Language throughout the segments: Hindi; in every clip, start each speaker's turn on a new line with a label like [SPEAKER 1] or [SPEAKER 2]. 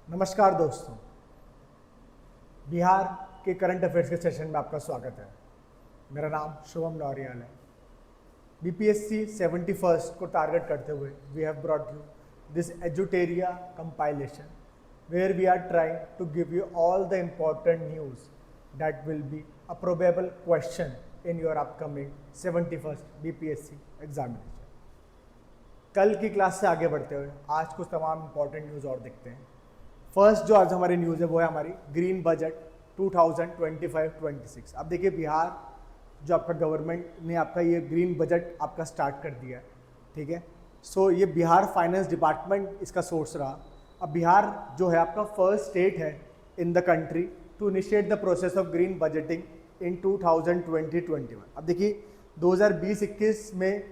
[SPEAKER 1] नमस्कार दोस्तों, बिहार के करंट अफेयर्स के सेशन में आपका स्वागत है। मेरा नाम शुभम नौरियाल है। बीपीएससी 71st को टारगेट करते हुए we have brought you this एजुटेरिया compilation where we are trying to give you all the important news that will be a probable question in your upcoming 71st BPSC examination. कल की क्लास से आगे बढ़ते हुए आज कुछ तमाम इम्पॉर्टेंट न्यूज़ और देखते हैं। फर्स्ट जो आज हमारी न्यूज़ है वो है हमारी ग्रीन बजट 2025-26। अब देखिए, बिहार जो आपका गवर्नमेंट ने आपका ये ग्रीन बजट आपका स्टार्ट कर दिया है, ठीक है। सो ये बिहार फाइनेंस डिपार्टमेंट इसका सोर्स रहा। अब बिहार जो है आपका फर्स्ट स्टेट है in the country to initiate the process of green budgeting in 2020-21। अब देखिए 2020-21 में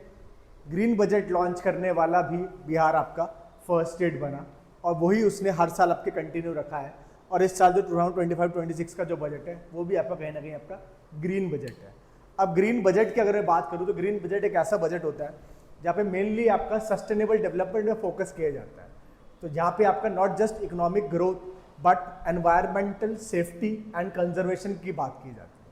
[SPEAKER 1] ग्रीन बजट लॉन्च करने वाला भी बिहार आपका फर्स्ट स्टेट बना और वही उसने हर साल आपके कंटिन्यू रखा है। और इस साल जो 2025-26 का जो बजट है वो भी आपका कहीं ना कहीं आपका ग्रीन बजट है। अब ग्रीन बजट की अगर मैं बात करूँ तो ग्रीन बजट एक ऐसा बजट होता है जहाँ पे मेनली आपका सस्टेनेबल डेवलपमेंट में फोकस किया जाता है। तो जहाँ पे आपका not just economic growth but environmental safety and conservation की बात की जाती है।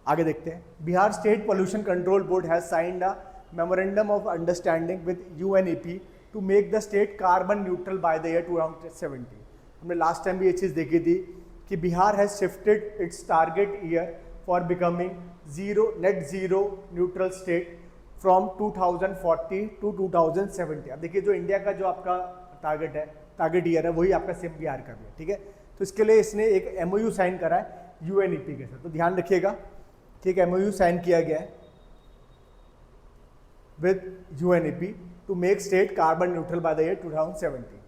[SPEAKER 1] आगे देखते हैं। Bihar state pollution control board has signed a memorandum of understanding with UNEP to make the state carbon neutral by the year 2070। हमने लास्ट टाइम भी ये चीज़ देखी थी कि Bihar has shifted its target year for becoming net zero neutral state from 2040 to 2070। अब देखिए, जो इंडिया का जो आपका टारगेट ईयर है वही आपका सेम बिहार का भी है, ठीक है। तो इसके लिए इसने एक MOU साइन करा है यूएनईपी के साथ, तो ध्यान रखिएगा, ठीक है। MOU साइन किया गया है with UNEP to make state carbon neutral by the year 2070।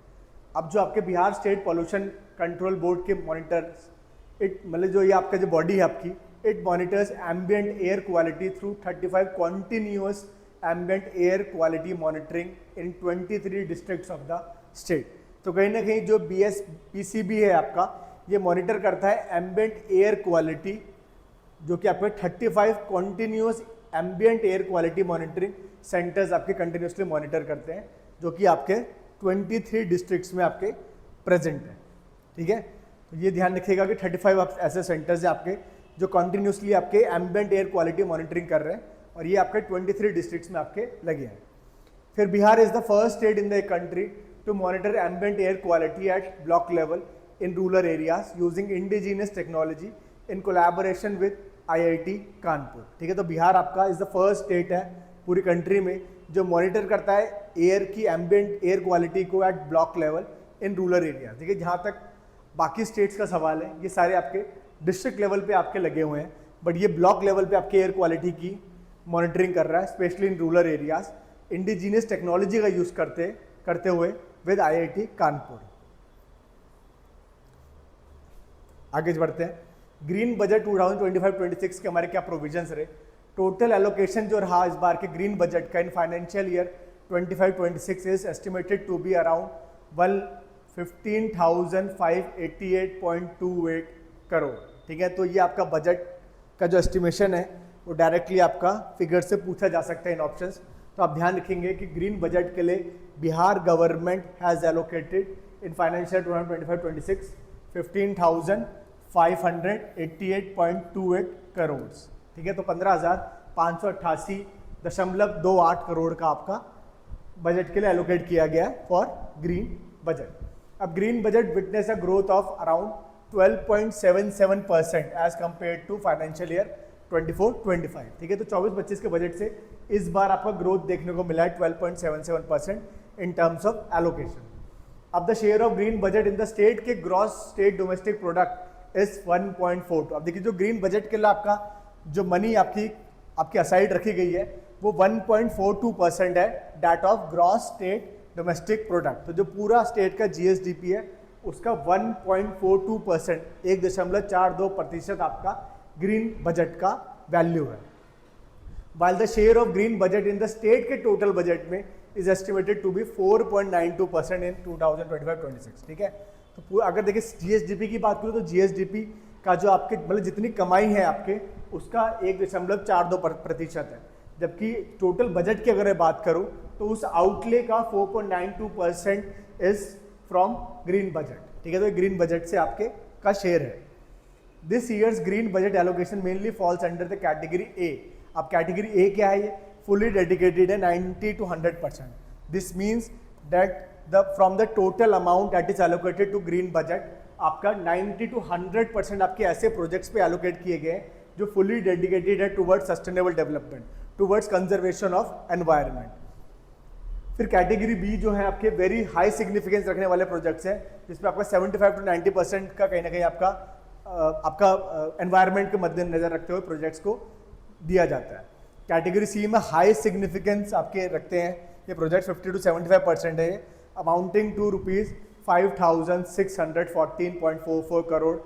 [SPEAKER 1] अब जो आपके Bihar state pollution control board के मॉनिटर्स, मतलब जो ये आपका जो बॉडी है आपकी, it monitors ambient air quality through 35 continuous ambient air quality monitoring in 23 districts of the state. तो कहीं ना कहीं जो PCB है आपका, ये मॉनिटर करता है एम्बियंट एयर क्वालिटी, जो कि आपके 35 continuous ambient air quality monitoring centres आपके कंटिन्यूसली मॉनिटर करते हैं, जो कि आपके 23 डिस्ट्रिक्ट्स में आपके प्रेजेंट है, ठीक है। तो ये ध्यान रखिएगा कि 35 ऐसे सेंटर्स हैं आपके जो कंटिन्यूसली आपके एम्बियंट एयर क्वालिटी मॉनिटरिंग कर रहे हैं और ये आपके 23 डिस्ट्रिक्ट्स में आपके लगे हैं। फिर Bihar is the first state in the country to monitor ambient air quality at block level in rural areas using indigenous technology in collaboration with IIT Kanpur, ठीक है। तो बिहार आपका इज द फर्स्ट स्टेट है पूरी कंट्री में जो मॉनिटर करता है एयर की एम्बियंट एयर क्वालिटी को at block level in rural area, ठीक है। जहाँ तक बाकी स्टेट्स का सवाल है, ये सारे आपके डिस्ट्रिक्ट लेवल पे आपके लगे हुए हैं, बट ये ब्लॉक लेवल पे आपके एयर क्वालिटी की मॉनिटरिंग कर रहा है, specially in rural areas, indigenous technology का यूज़ करते हुए विद IIT कानपुर। आगे बढ़ते हैं। ग्रीन बजट 2025-26 के हमारे क्या प्रोविजंस रहे। टोटल एलोकेशन जो रहा इस बार के ग्रीन बजट का in financial year 25-26 is estimated to be around 15,588.28 crore, ठीक है। तो ये आपका बजट का जो एस्टिमेशन है वो डायरेक्टली आपका फिगर से पूछा जा सकता है इन ऑप्शंस। तो आप ध्यान रखेंगे कि ग्रीन बजट के लिए Bihar government has allocated in financial 2025-26 15,588.28 crore, ठीक है। तो 15,588.28 करोड़ का आपका बजट के लिए एलोकेट किया गया है फॉर ग्रीन बजट। अब green budget witness a growth of around 12.77% as compare to financial year 24-25, ठीक है। तो 24-25 के बजट से इस बार आपका ग्रोथ देखने को मिला है 12.77% इन टर्म्स ऑफ एलोकेशन। अब the share of green budget in the state के gross state domestic product is 1.42। अब देखिए, जो ग्रीन बजट के लिए आपका जो मनी आपकी असाइड रखी गई है वो 1.42% है that of gross state domestic product. तो जो पूरा स्टेट का GSDP है उसका 1.42%, 1.42% आपका ग्रीन बजट का वैल्यू है। While the share of green budget in the state के टोटल बजट में इज एस्टिमेटेड टू बी 4.92% इन 2025-26, ठीक है। तो अगर देखिए GSDP की बात करूँ तो GSDP का जो आपके मतलब जितनी कमाई है आपके उसका 1.42% है, जबकि टोटल बजट की अगर मैं बात करूँ तो उस आउटले का 4.92% इज फ्रॉम ग्रीन बजट। ठीक है, तो ये ग्रीन बजट से आपके का शेयर है। This years green budget allocation mainly falls under the category A. अब कैटेगरी ए क्या है, ये फुली डेडिकेटेड है 90 to 100%। This means that from the total amount that is allocated to green budget, आपका 90 to 100% आपके ऐसे प्रोजेक्ट्स पे एलोकेट किए गए जो फुली डेडिकेटेड है towards sustainable development, towards conservation of environment. फिर कैटेगरी बी जो है आपके वेरी हाई सिग्निफिकेंस रखने वाले प्रोजेक्ट्स हैं, जिसमें आपका 75 to 90% का कहीं ना कहीं आपका एनवायरनमेंट के मद्देनजर रखते हुए प्रोजेक्ट्स को दिया जाता है। कैटेगरी सी में हाई सिग्निफिकेंस आपके रखते हैं ये प्रोजेक्ट, 50 to 75% है, amounting to ₹5,614.44 crore,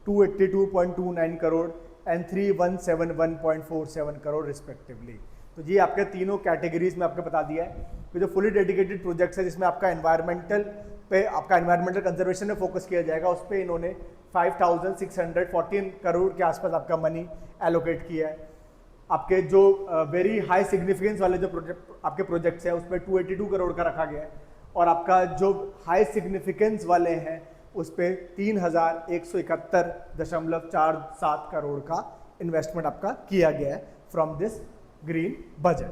[SPEAKER 1] 282.29 crore and 3,171.47 crore respectively. तो ये आपके तीनों कैटेगरीज में आपको बता दिया है कि जो फुली डेडिकेटेड प्रोजेक्ट्स है जिसमें आपका एनवायरमेंटल कंजर्वेशन में फोकस किया जाएगा, उस पर इन्होंने 5,614 करोड़ के आसपास आपका मनी एलोकेट किया है। आपके जो वेरी हाई सिग्निफिकेंस वाले जो आपके प्रोजेक्ट्स हैं उस पर 282 करोड़ का रखा गया है, और आपका जो हाई सिग्निफिकेंस वाले हैं उस पर 3,171.47 करोड़ का इन्वेस्टमेंट आपका किया गया है फ्रॉम दिस ग्रीन बजट।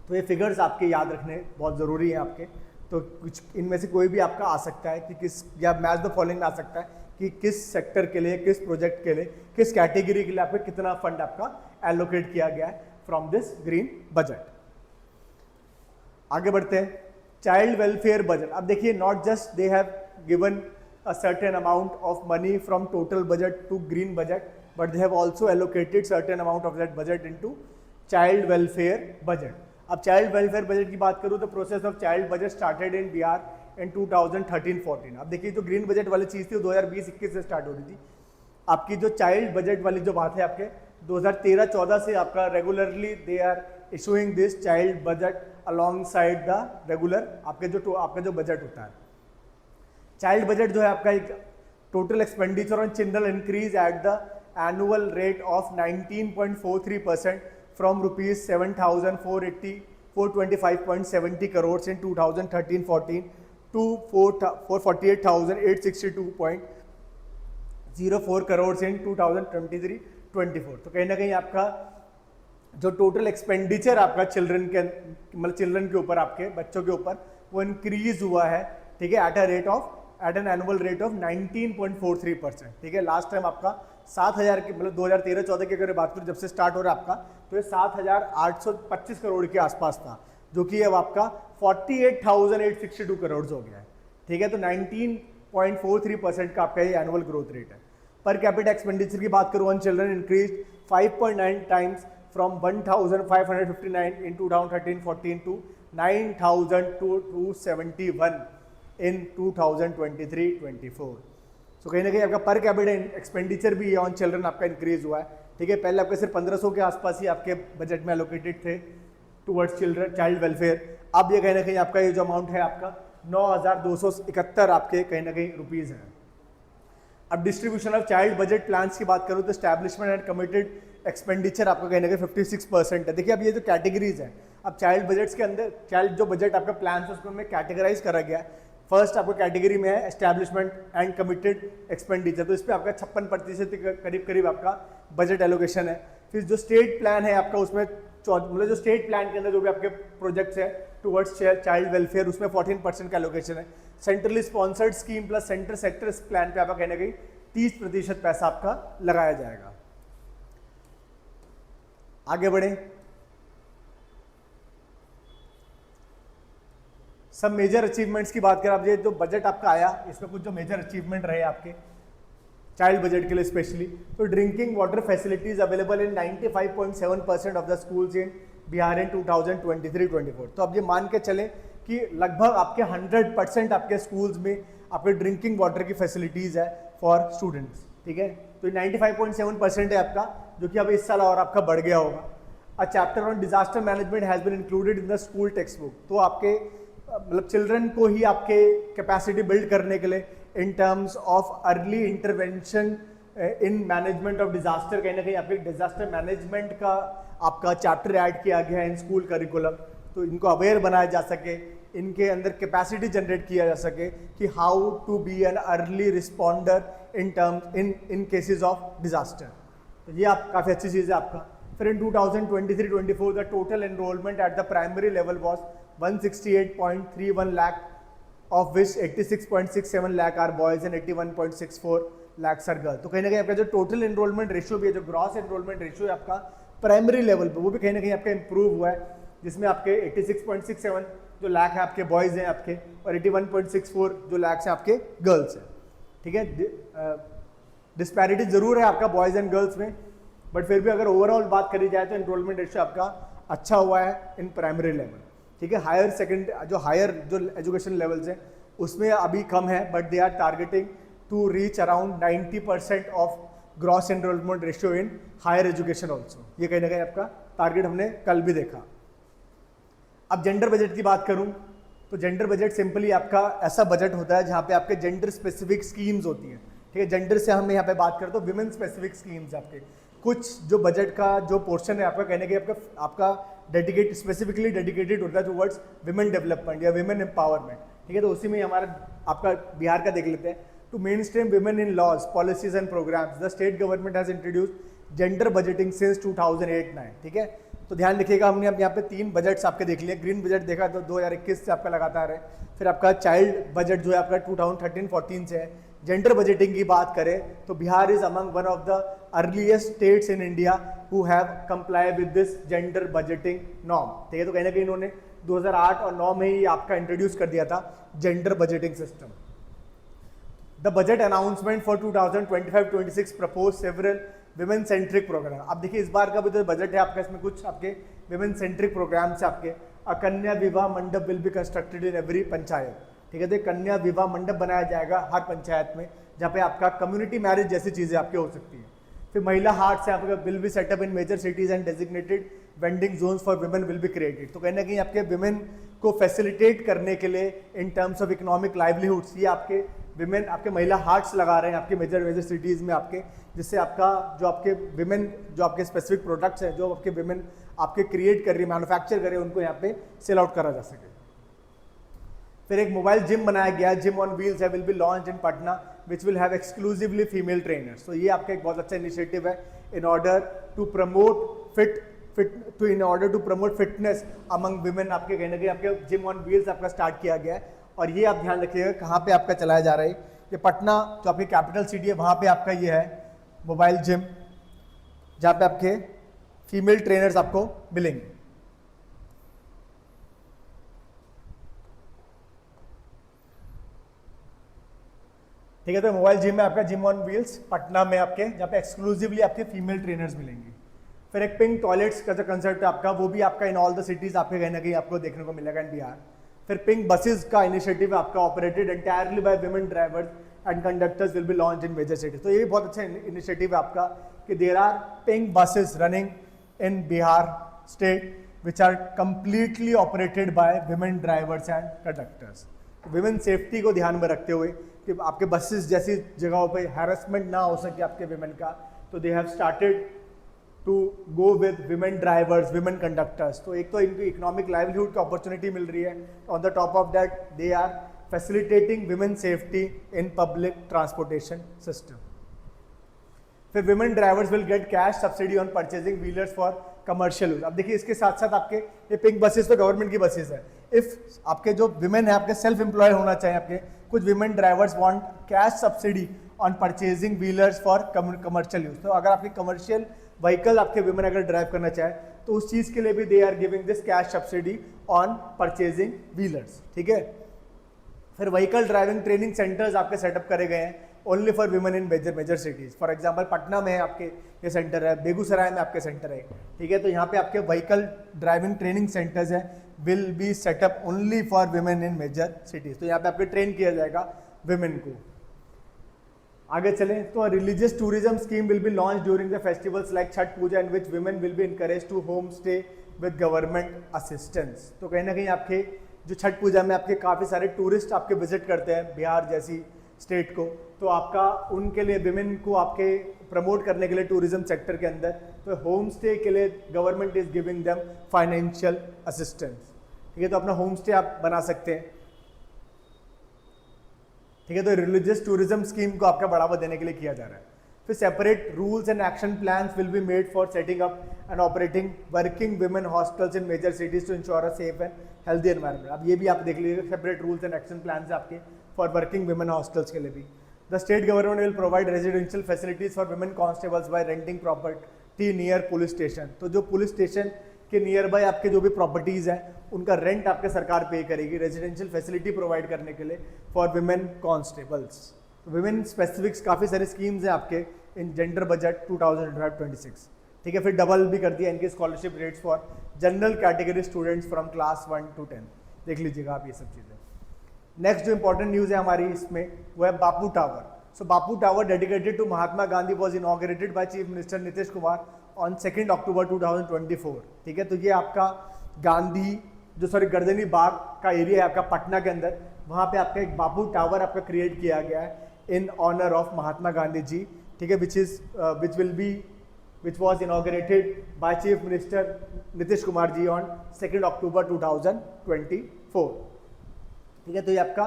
[SPEAKER 1] तो ये फिगर्स आपके याद रखने बहुत ज़रूरी हैं आपके। तो कुछ इनमें से कोई भी आपका आ सकता है कि किस, या मैच द फॉलोइंग में आ सकता है कि किस सेक्टर के लिए, किस प्रोजेक्ट के लिए, किस कैटेगरी के लिए आपको कितना फंड आपका एलोकेट किया गया है फ्रॉम दिस ग्रीन बजट। आगे बढ़ते हैं, चाइल्ड वेलफेयर बजट। अब देखिए, not just they have given a certain amount of money from total budget to green budget, but they have also allocated certain amount of that budget into child welfare budget. अब चाइल्ड वेलफेयर बजट की बात करूँ तो process of child budget started in Bihar in 2013-14। अब देखिए, जो ग्रीन बजट वाली चीज़ थी वो 2020-21 से स्टार्ट हो रही थी। आपकी जो चाइल्ड बजट वाली जो बात है आपके 2013-14 से आपका regularly they are issuing this child budget alongside the regular आपका जो बजट होता है। चाइल्ड बजट जो है आपका एक total expenditure on children increase at the annual rate of 19.43% from ₹7,425.70 crore in 2013-14 to 448,862.04 crore in 2023-24। तो कहीं ना कहीं आपका जो टोटल एक्सपेंडिचर आपका चिल्ड्रन के ऊपर, आपके बच्चों के ऊपर, वो इंक्रीज हुआ है, ठीक है, at an annual rate of 19.43%। ठीक है, लास्ट टाइम आपका 7,000 की 2013-14 की अगर बात करूँ जब से स्टार्ट हो रहा है आपका, तो ये 7,825 करोड़ के आसपास था, जो कि अब आपका 48,862 करोड़ हो गया है। ठीक है, तो 19.43% का आपका ये एनुअल ग्रोथ रेट है। पर कैपिटा एक्सपेंडिचर की बात करूँ, one children increase 5.9 times from 1,559 in 2013-14 to 9,271 in 2023-24। तो कहीं ना कहीं आपका पर कैपिटा एक्सपेंडिचर भी ऑन चिल्ड्रन आपका इंक्रीज हुआ है। ठीक है, पहले आपके सिर्फ 1,500 के आसपास ही आपके बजट में एलोकेटेड थे टुवर्ड्स चिल्ड्रन चाइल्ड वेलफेयर। अब ये कहीं ना कहीं आपका ये जो अमाउंट है आपका 9,271 आपके कहीं ना कहीं रुपीज़ है। अब distribution of child budget plans की बात करूँ तो एस्टैब्लिशमेंट एंड कमिटेड एक्सपेंडिचर आपका कहीं ना कहीं 56% है। देखिए, अब ये जो कैटेगरीज है, अब चाइल्ड बजट्स के अंदर चाइल्ड जो बजट आपका प्लान है उसको में कैटेगराइज करा गया है। फर्स्ट आपको कैटेगरी में है एस्टैब्लिशमेंट एंड कमिटेड एक्सपेंडिचर, तो इस पर आपका 56% के करीब आपका बजट एलोकेशन है। फिर जो स्टेट प्लान है आपका, उसमें जो स्टेट प्लान के अंदर जो भी आपके प्रोजेक्ट्स है टुवर्ड्स चाइल्ड वेलफेयर, उसमें 14% का एलोकेशन है। Centrally sponsored scheme plus centre sector plan पे आपका कहना कहीं 30% पैसा आपका लगाया जाएगा। आगे बढ़े, सब मेजर अचीवमेंट्स की बात करें। आप ये जो बजट आपका आया, इसमें कुछ जो मेजर अचीवमेंट रहे आपके चाइल्ड बजट के लिए स्पेशली, तो drinking water facilities available in 95.7% of the schools in Bihar in 2023-24। तो अब ये मान के चले कि लगभग आपके 100% आपके स्कूल्स में आपके ड्रिंकिंग वाटर की फैसिलिटीज है फॉर स्टूडेंट्स। ठीक है, तो 95.7% है आपका, जो कि अब इस साल और आपका बढ़ गया होगा। A chapter on disaster management has been included in the school textbook. तो आपके चिल्ड्रन को ही आपके कैपेसिटी बिल्ड करने के लिए in terms of early intervention in management of disaster, कहीं ना कहीं आपके डिजास्टर मैनेजमेंट का आपका चैप्टर ऐड किया गया है इन स्कूल करिकुलम। तो इनको अवेयर बनाया जा सके, इनके अंदर कैपेसिटी जनरेट किया जा सके कि how to be an early responder in terms in cases of disaster. तो ये आप काफ़ी अच्छी चीज़ है आपका। फिर in 2023-24 the total enrolment at the primary level was 168.31 lakh, of which 86.67 lakh are boys and 81.64 lakh are girl. तो कहीं ना कहीं आपका जो टोटल एनरोलमेंट रेशियो भी है, जो ग्रॉस एनरोलमेंट रेशियो है आपका प्राइमरी लेवल पे, वो भी कहीं ना कहीं आपका इंप्रूव हुआ है, जिसमें आपके 86.67 जो लाख है आपके बॉयज़ हैं आपके, और 81.64 जो लाख हैं आपके गर्ल्स हैं। ठीक है, डिस्पैरिटी जरूर है आपका बॉयज़ एंड गर्ल्स में, बट फिर भी अगर ओवरऑल बात करी जाए तो एनरोलमेंट रेशियो आपका अच्छा हुआ है इन प्राइमरी लेवल। ठीक है, हायर जो एजुकेशन लेवल्स हैं उसमें अभी कम है, but they are targeting to reach around 90% of gross enrolment ratio in higher education also. ये कहीं ना कहीं आपका टारगेट हमने कल भी देखा। अब जेंडर बजट की बात करूं तो जेंडर बजट सिंपली आपका ऐसा बजट होता है जहां पे आपके जेंडर स्पेसिफिक स्कीम्स होती हैं। ठीक है, जेंडर से हम यहाँ पे बात करें तो विमेन स्पेसिफिक स्कीम्स आपके कुछ जो बजट का जो पोर्शन है आपका कहने के आपका स्पेसिफिकली डेडिकेटेड होता है टुवर्ड्स विमेन डेवलपमेंट या विमेन एम्पावरमेंट। ठीक है, तो उसी में हमारा आपका बिहार का देख लेते हैं। To mainstream women in laws, policies and programmes, the state government has introduced gender budgeting since 2008-9। ठीक है, तो ध्यान रखिएगा, हमने अब यहाँ पे 3 बजट्स आपके देख लिए। ग्रीन बजट देखा तो 2021 से आपका लगातार है, फिर आपका चाइल्ड बजट जो है आपका 2013-14 से है। जेंडर बजटिंग की बात करें तो Bihar is among one of the earliest states in India who have comply with this gender budgeting norm. ठीक है, तो कहीं ना कहीं इन्होंने 2008 और 9 में ही आपका इंट्रोड्यूस कर दिया था gender budgeting system. The budget announcement for 2025-26 propose several women centric programme. अब देखिए इस बार का भी जो बजट है आपका, इसमें कुछ आपके विमेन सेंट्रिक प्रोग्राम से आपके कन्या विवाह मंडप will be constructed in every panchayat. ठीक है, तो कन्या विवाह मंडप बनाया जाएगा हर पंचायत में, जहाँ पे आपका कम्युनिटी मैरिज जैसी चीज़ें आपके हो सकती हैं। फिर महिला हाट से आपका will be set up in major cities and designated vending zones for women will be created. तो कहीं ना कहीं आपके विमेन को फैसिलिटेट करने के लिए in terms of economic livelihoods ये आपके विमेन आपके महिला हार्ट्स लगा रहे हैं आपके मेजर सिटीज़ में आपके, जिससे आपका जो आपके विमेन जो आपके स्पेसिफिक प्रोडक्ट्स हैं जो आपके विमेन आपके क्रिएट कर रही है, मैन्युफैक्चर कर रही है, उनको यहाँ पे सेल आउट करा जा सके। फिर एक मोबाइल जिम बनाया गया, जिम ऑन व्हील्स है, will be launch in Patna which will have exclusively female trainers. तो ये आपका एक बहुत अच्छा इनिशिएटिव है in order to promote fitness among women. आपके कहने के आपके जिम ऑन व्हील्स आपका स्टार्ट किया गया है, और ये आप ध्यान रखिएगा कहाँ पे आपका चलाया जा रहा है। ये पटना जो आपकी कैपिटल सिटी है वहाँ पे आपका ये है मोबाइल जिम, जहाँ पे आपके फीमेल ट्रेनर्स आपको मिलेंगे। ठीक है, तो मोबाइल जिम में आपका जिम ऑन व्हील्स पटना में आपके, जहाँ पे एक्सक्लूसिवली आपके फीमेल ट्रेनर्स मिलेंगे। फिर एक पिंक टॉयलेट्स का जो कंसेप्ट है आपका, वो भी आपका इन ऑल द सिटीज आपके कहीं ना कहीं आपको देखने को मिलेगा इन बिहार। फिर पिंक बसेस का इनिशिएटिव आपका operated entirely by women drivers and conductors will be launch in major cities. तो ये भी बहुत अच्छा इनिशिएटिव है आपका कि there are pink buses running in Bihar state which are completely operated by women drivers and conductors. Women safety को ध्यान में रखते हुए कि आपके बसेस जैसी जगहों पे हैरेसमेंट ना हो सके आपके विमेन का, तो they have started to go with women drivers, women conductors. तो एक तो इनको इकोनॉमिक लाइवलीहुड की अपॉर्चुनिटी मिल रही है, on the top of that they are facilitating women safety in public transportation system. फिर women drivers will get cash subsidy on purchasing wheelers for commercial use. अब देखिए इसके साथ साथ आपके ये पिंक बसेस तो गवर्नमेंट की बसेस है। इफ आपके जो विमेन है आपके सेल्फ एम्प्लॉयड होना चाहिए, आपके कुछ women drivers want cash subsidy on purchasing wheelers for commercial use. तो अगर आपकी कमर्शियल व्हीकल आपके विमेन अगर ड्राइव करना चाहे तो उस चीज़ के लिए भी they are giving this cash subsidy on purchasing wheelers. ठीक है, फिर व्हीकल ड्राइविंग ट्रेनिंग सेंटर्स आपके सेटअप करे गए हैं only for women in major cities. For example Patna में है आपके ये सेंटर है, बेगूसराय में आपके सेंटर है। ठीक है, तो यहाँ पे आपके व्हीकल ड्राइविंग ट्रेनिंग सेंटर्स हैं will be set up only for women in major cities. तो यहाँ पे आपके ट्रेन किया जाएगा विमेन को। आगे चलें तो religious tourism scheme will be launch during the festivals like Chhath Puja in which women will be encourage to home stay with government assistance. तो कहीं ना कहीं आपके जो छठ पूजा में आपके काफ़ी सारे टूरिस्ट आपके विजिट करते हैं बिहार जैसी स्टेट को, तो आपका उनके लिए विमेन को आपके प्रमोट करने के लिए टूरिज्म सेक्टर के अंदर तो होम स्टे के लिए government is giving them financial assistance. ठीक है, तो अपना होम स्टे आप बना सकते हैं। ठीक है, तो रिलीजियस टूरिज्म स्कीम को आपका बढ़ावा देने के लिए किया जा रहा है। फिर separate rules and action plans will be made for setting up and operating working women hostels in major cities to ensure a safe and healthy environment. अब ये भी आप देख लीजिए, separate rules and action plans आपके फॉर वर्किंग वुमेन हॉस्टल्स के लिए भी। The state government will provide residential facilities for women constables by renting property near police station. तो जो पुलिस स्टेशन के नियर बाय आपके जो भी प्रॉपर्टीज हैं उनका रेंट आपके सरकार पे करेगी रेजिडेंशियल फैसिलिटी प्रोवाइड करने के लिए for women constables. Women specifics काफ़ी सारे स्कीम्स हैं आपके इन जेंडर बजट 2025-26। ठीक है, फिर डबल भी कर दिया इनके scholarship rates for general category students from class 1 to 10। देख लीजिएगा आप ये सब चीज़ें। नेक्स्ट जो इंपॉर्टेंट न्यूज़ है हमारी इसमें वो है Bapu tower. So Bapu tower dedicated to Mahatma Gandhi was inaugurated by chief minister Nitish Kumar on 2 October 2024। ठीक है, तो ये आपका गांधी जो गर्दनी बाग का एरिया है आपका पटना के अंदर, वहाँ पे आपका एक बापू टावर आपका क्रिएट किया गया है in honour of Mahatma Gandhi ji. ठीक है, which was inaugurated by chief minister Nitish Kumar ji on 2 October 2024। ठीक है, तो ये आपका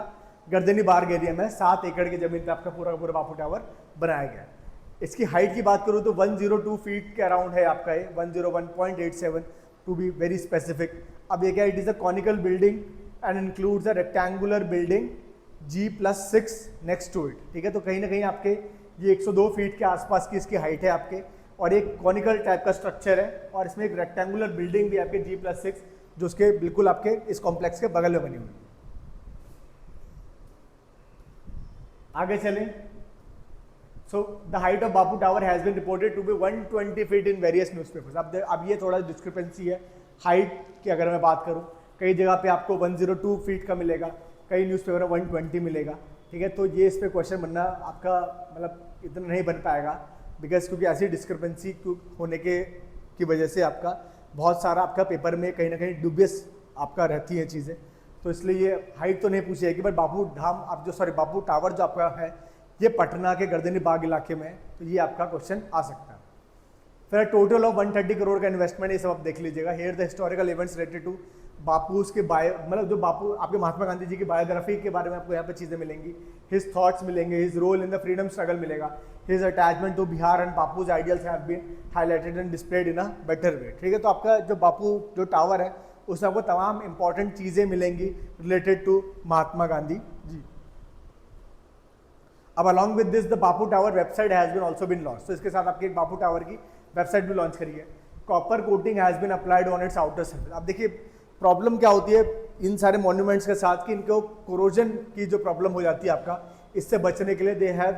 [SPEAKER 1] गर्दनी बाग एरिया में 7 एकड़ की जमीन पे आपका पूरा पूरा बापू टावर बनाया गया है। इसकी हाइट की बात करूँ तो 102 फीट के अराउंड है आपका ये, 101.87 टू बी वेरी स्पेसिफिक। अब ये क्या, it is a conical building and includes a rectangular building G+6 next to it. ठीक है, तो कहीं ना कहीं आपके ये 102 फीट के आसपास की इसकी हाइट है आपके, और एक कॉनिकल टाइप का स्ट्रक्चर है, और इसमें एक रेक्टेंगुलर बिल्डिंग भी आपके G+6 जो उसके बिल्कुल आपके इस कॉम्प्लेक्स के बगल में बनी हुई है। आगे चलें। So the height of Bapu tower has been reported to be 120 feet in various newspapers. अब ये थोड़ा डिस्क्रिपेंसी है हाइट की, अगर मैं बात करूँ कई जगह पे आपको 102 फीट का मिलेगा, कई न्यूज़पेपर में 120 मिलेगा। ठीक है, तो ये इस पर क्वेश्चन बनना आपका मतलब इतना नहीं बन पाएगा, बिकॉज क्योंकि ऐसी डिस्क्रिपेंसी होने की वजह से आपका बहुत सारा आपका पेपर में कहीं ना कहीं डुबियस आपका रहती है चीज़ें, तो इसलिए ये हाइट तो नहीं पूछी जाएगी। बट बापू धाम आप बापू टावर जो आपका है ये पटना के गर्दनी बाग इलाके में है, तो ये आपका क्वेश्चन आ सकता है। फिर टोटल ऑफ 130 करोड़ का इन्वेस्टमेंट, ये सब आप देख लीजिएगा। Here the historical events related to Bapu के मतलब जो बापू आपके महात्मा गांधी जी की बायोग्राफी के बारे में आपको यहाँ पे चीज़ें मिलेंगी, हिज थॉट्स मिलेंगे, his role in the freedom struggle मिलेगा, his attachment to Bihar and Bapu's ideals have been highlighted and displayed in a better way. ठीक है, तो आपका जो बापू जो टावर है उसमें आपको तमाम इंपॉर्टेंट चीज़ें मिलेंगी रिलेटेड टू महात्मा गांधी जी। अब along with this the Bapu tower website has been also been launch. तो इसके साथ आपकी एक बापू टावर की वेबसाइट भी लॉन्च करी है। Copper coating has been applied on its outer surface. अब देखिए प्रॉब्लम क्या होती है इन सारे मॉन्यूमेंट्स के साथ कि इनको कोरोजन की जो प्रॉब्लम हो जाती है आपका, इससे बचने के लिए they have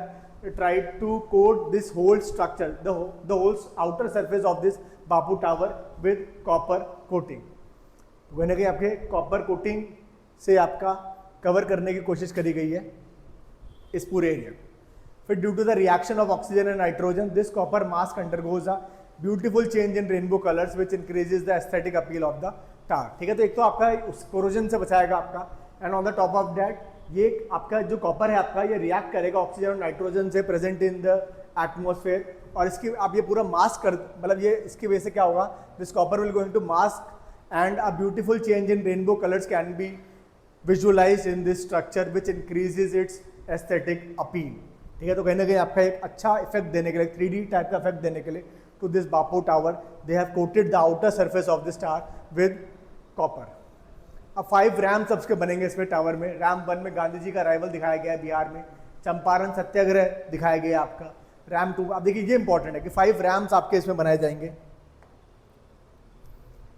[SPEAKER 1] tried to coat this whole structure the whole outer surface of this Bapu tower with copper coating. कहीं ना कहीं आपके कॉपर कोटिंग से आपका कवर करने की कोशिश करी गई है इस पूरे एरिया को। फिर due to the reaction of oxygen and nitrogen this copper mask undergoes a beautiful change in rainbow colours which increases the aesthetic appeal of the tower. ठीक है, तो एक तो आपका उस कोरोजन से बचाएगा आपका, and on the top of that ये आपका जो कॉपर है आपका ये रिएक्ट करेगा ऑक्सीजन और नाइट्रोजन से प्रेजेंट इन द एटमोसफेयर, और इसकी आप ये पूरा मास्क कर मतलब ये इसकी वजह से क्या होगा, this copper will going to mask and a beautiful change in rainbow colors can be visualized in this structure which increases its aesthetic appeal। ठीक है, तो कहीं ना कहीं आपका एक अच्छा इफेक्ट देने के लिए 3D टाइप का इफेक्ट देने के लिए to this Bapu tower they have coated the outer surface of this tower with copper. अब 5 रैम्स सबके बनेंगे इसमें टावर में। रैम 1 में गांधी जी का अराइवल दिखाया गया है बिहार में, चंपारण सत्याग्रह दिखाया गया आपका। रैम 2 आप देखिए ये इंपॉर्टेंट है कि 5 रैम्स आपके इसमें बनाए जाएंगे।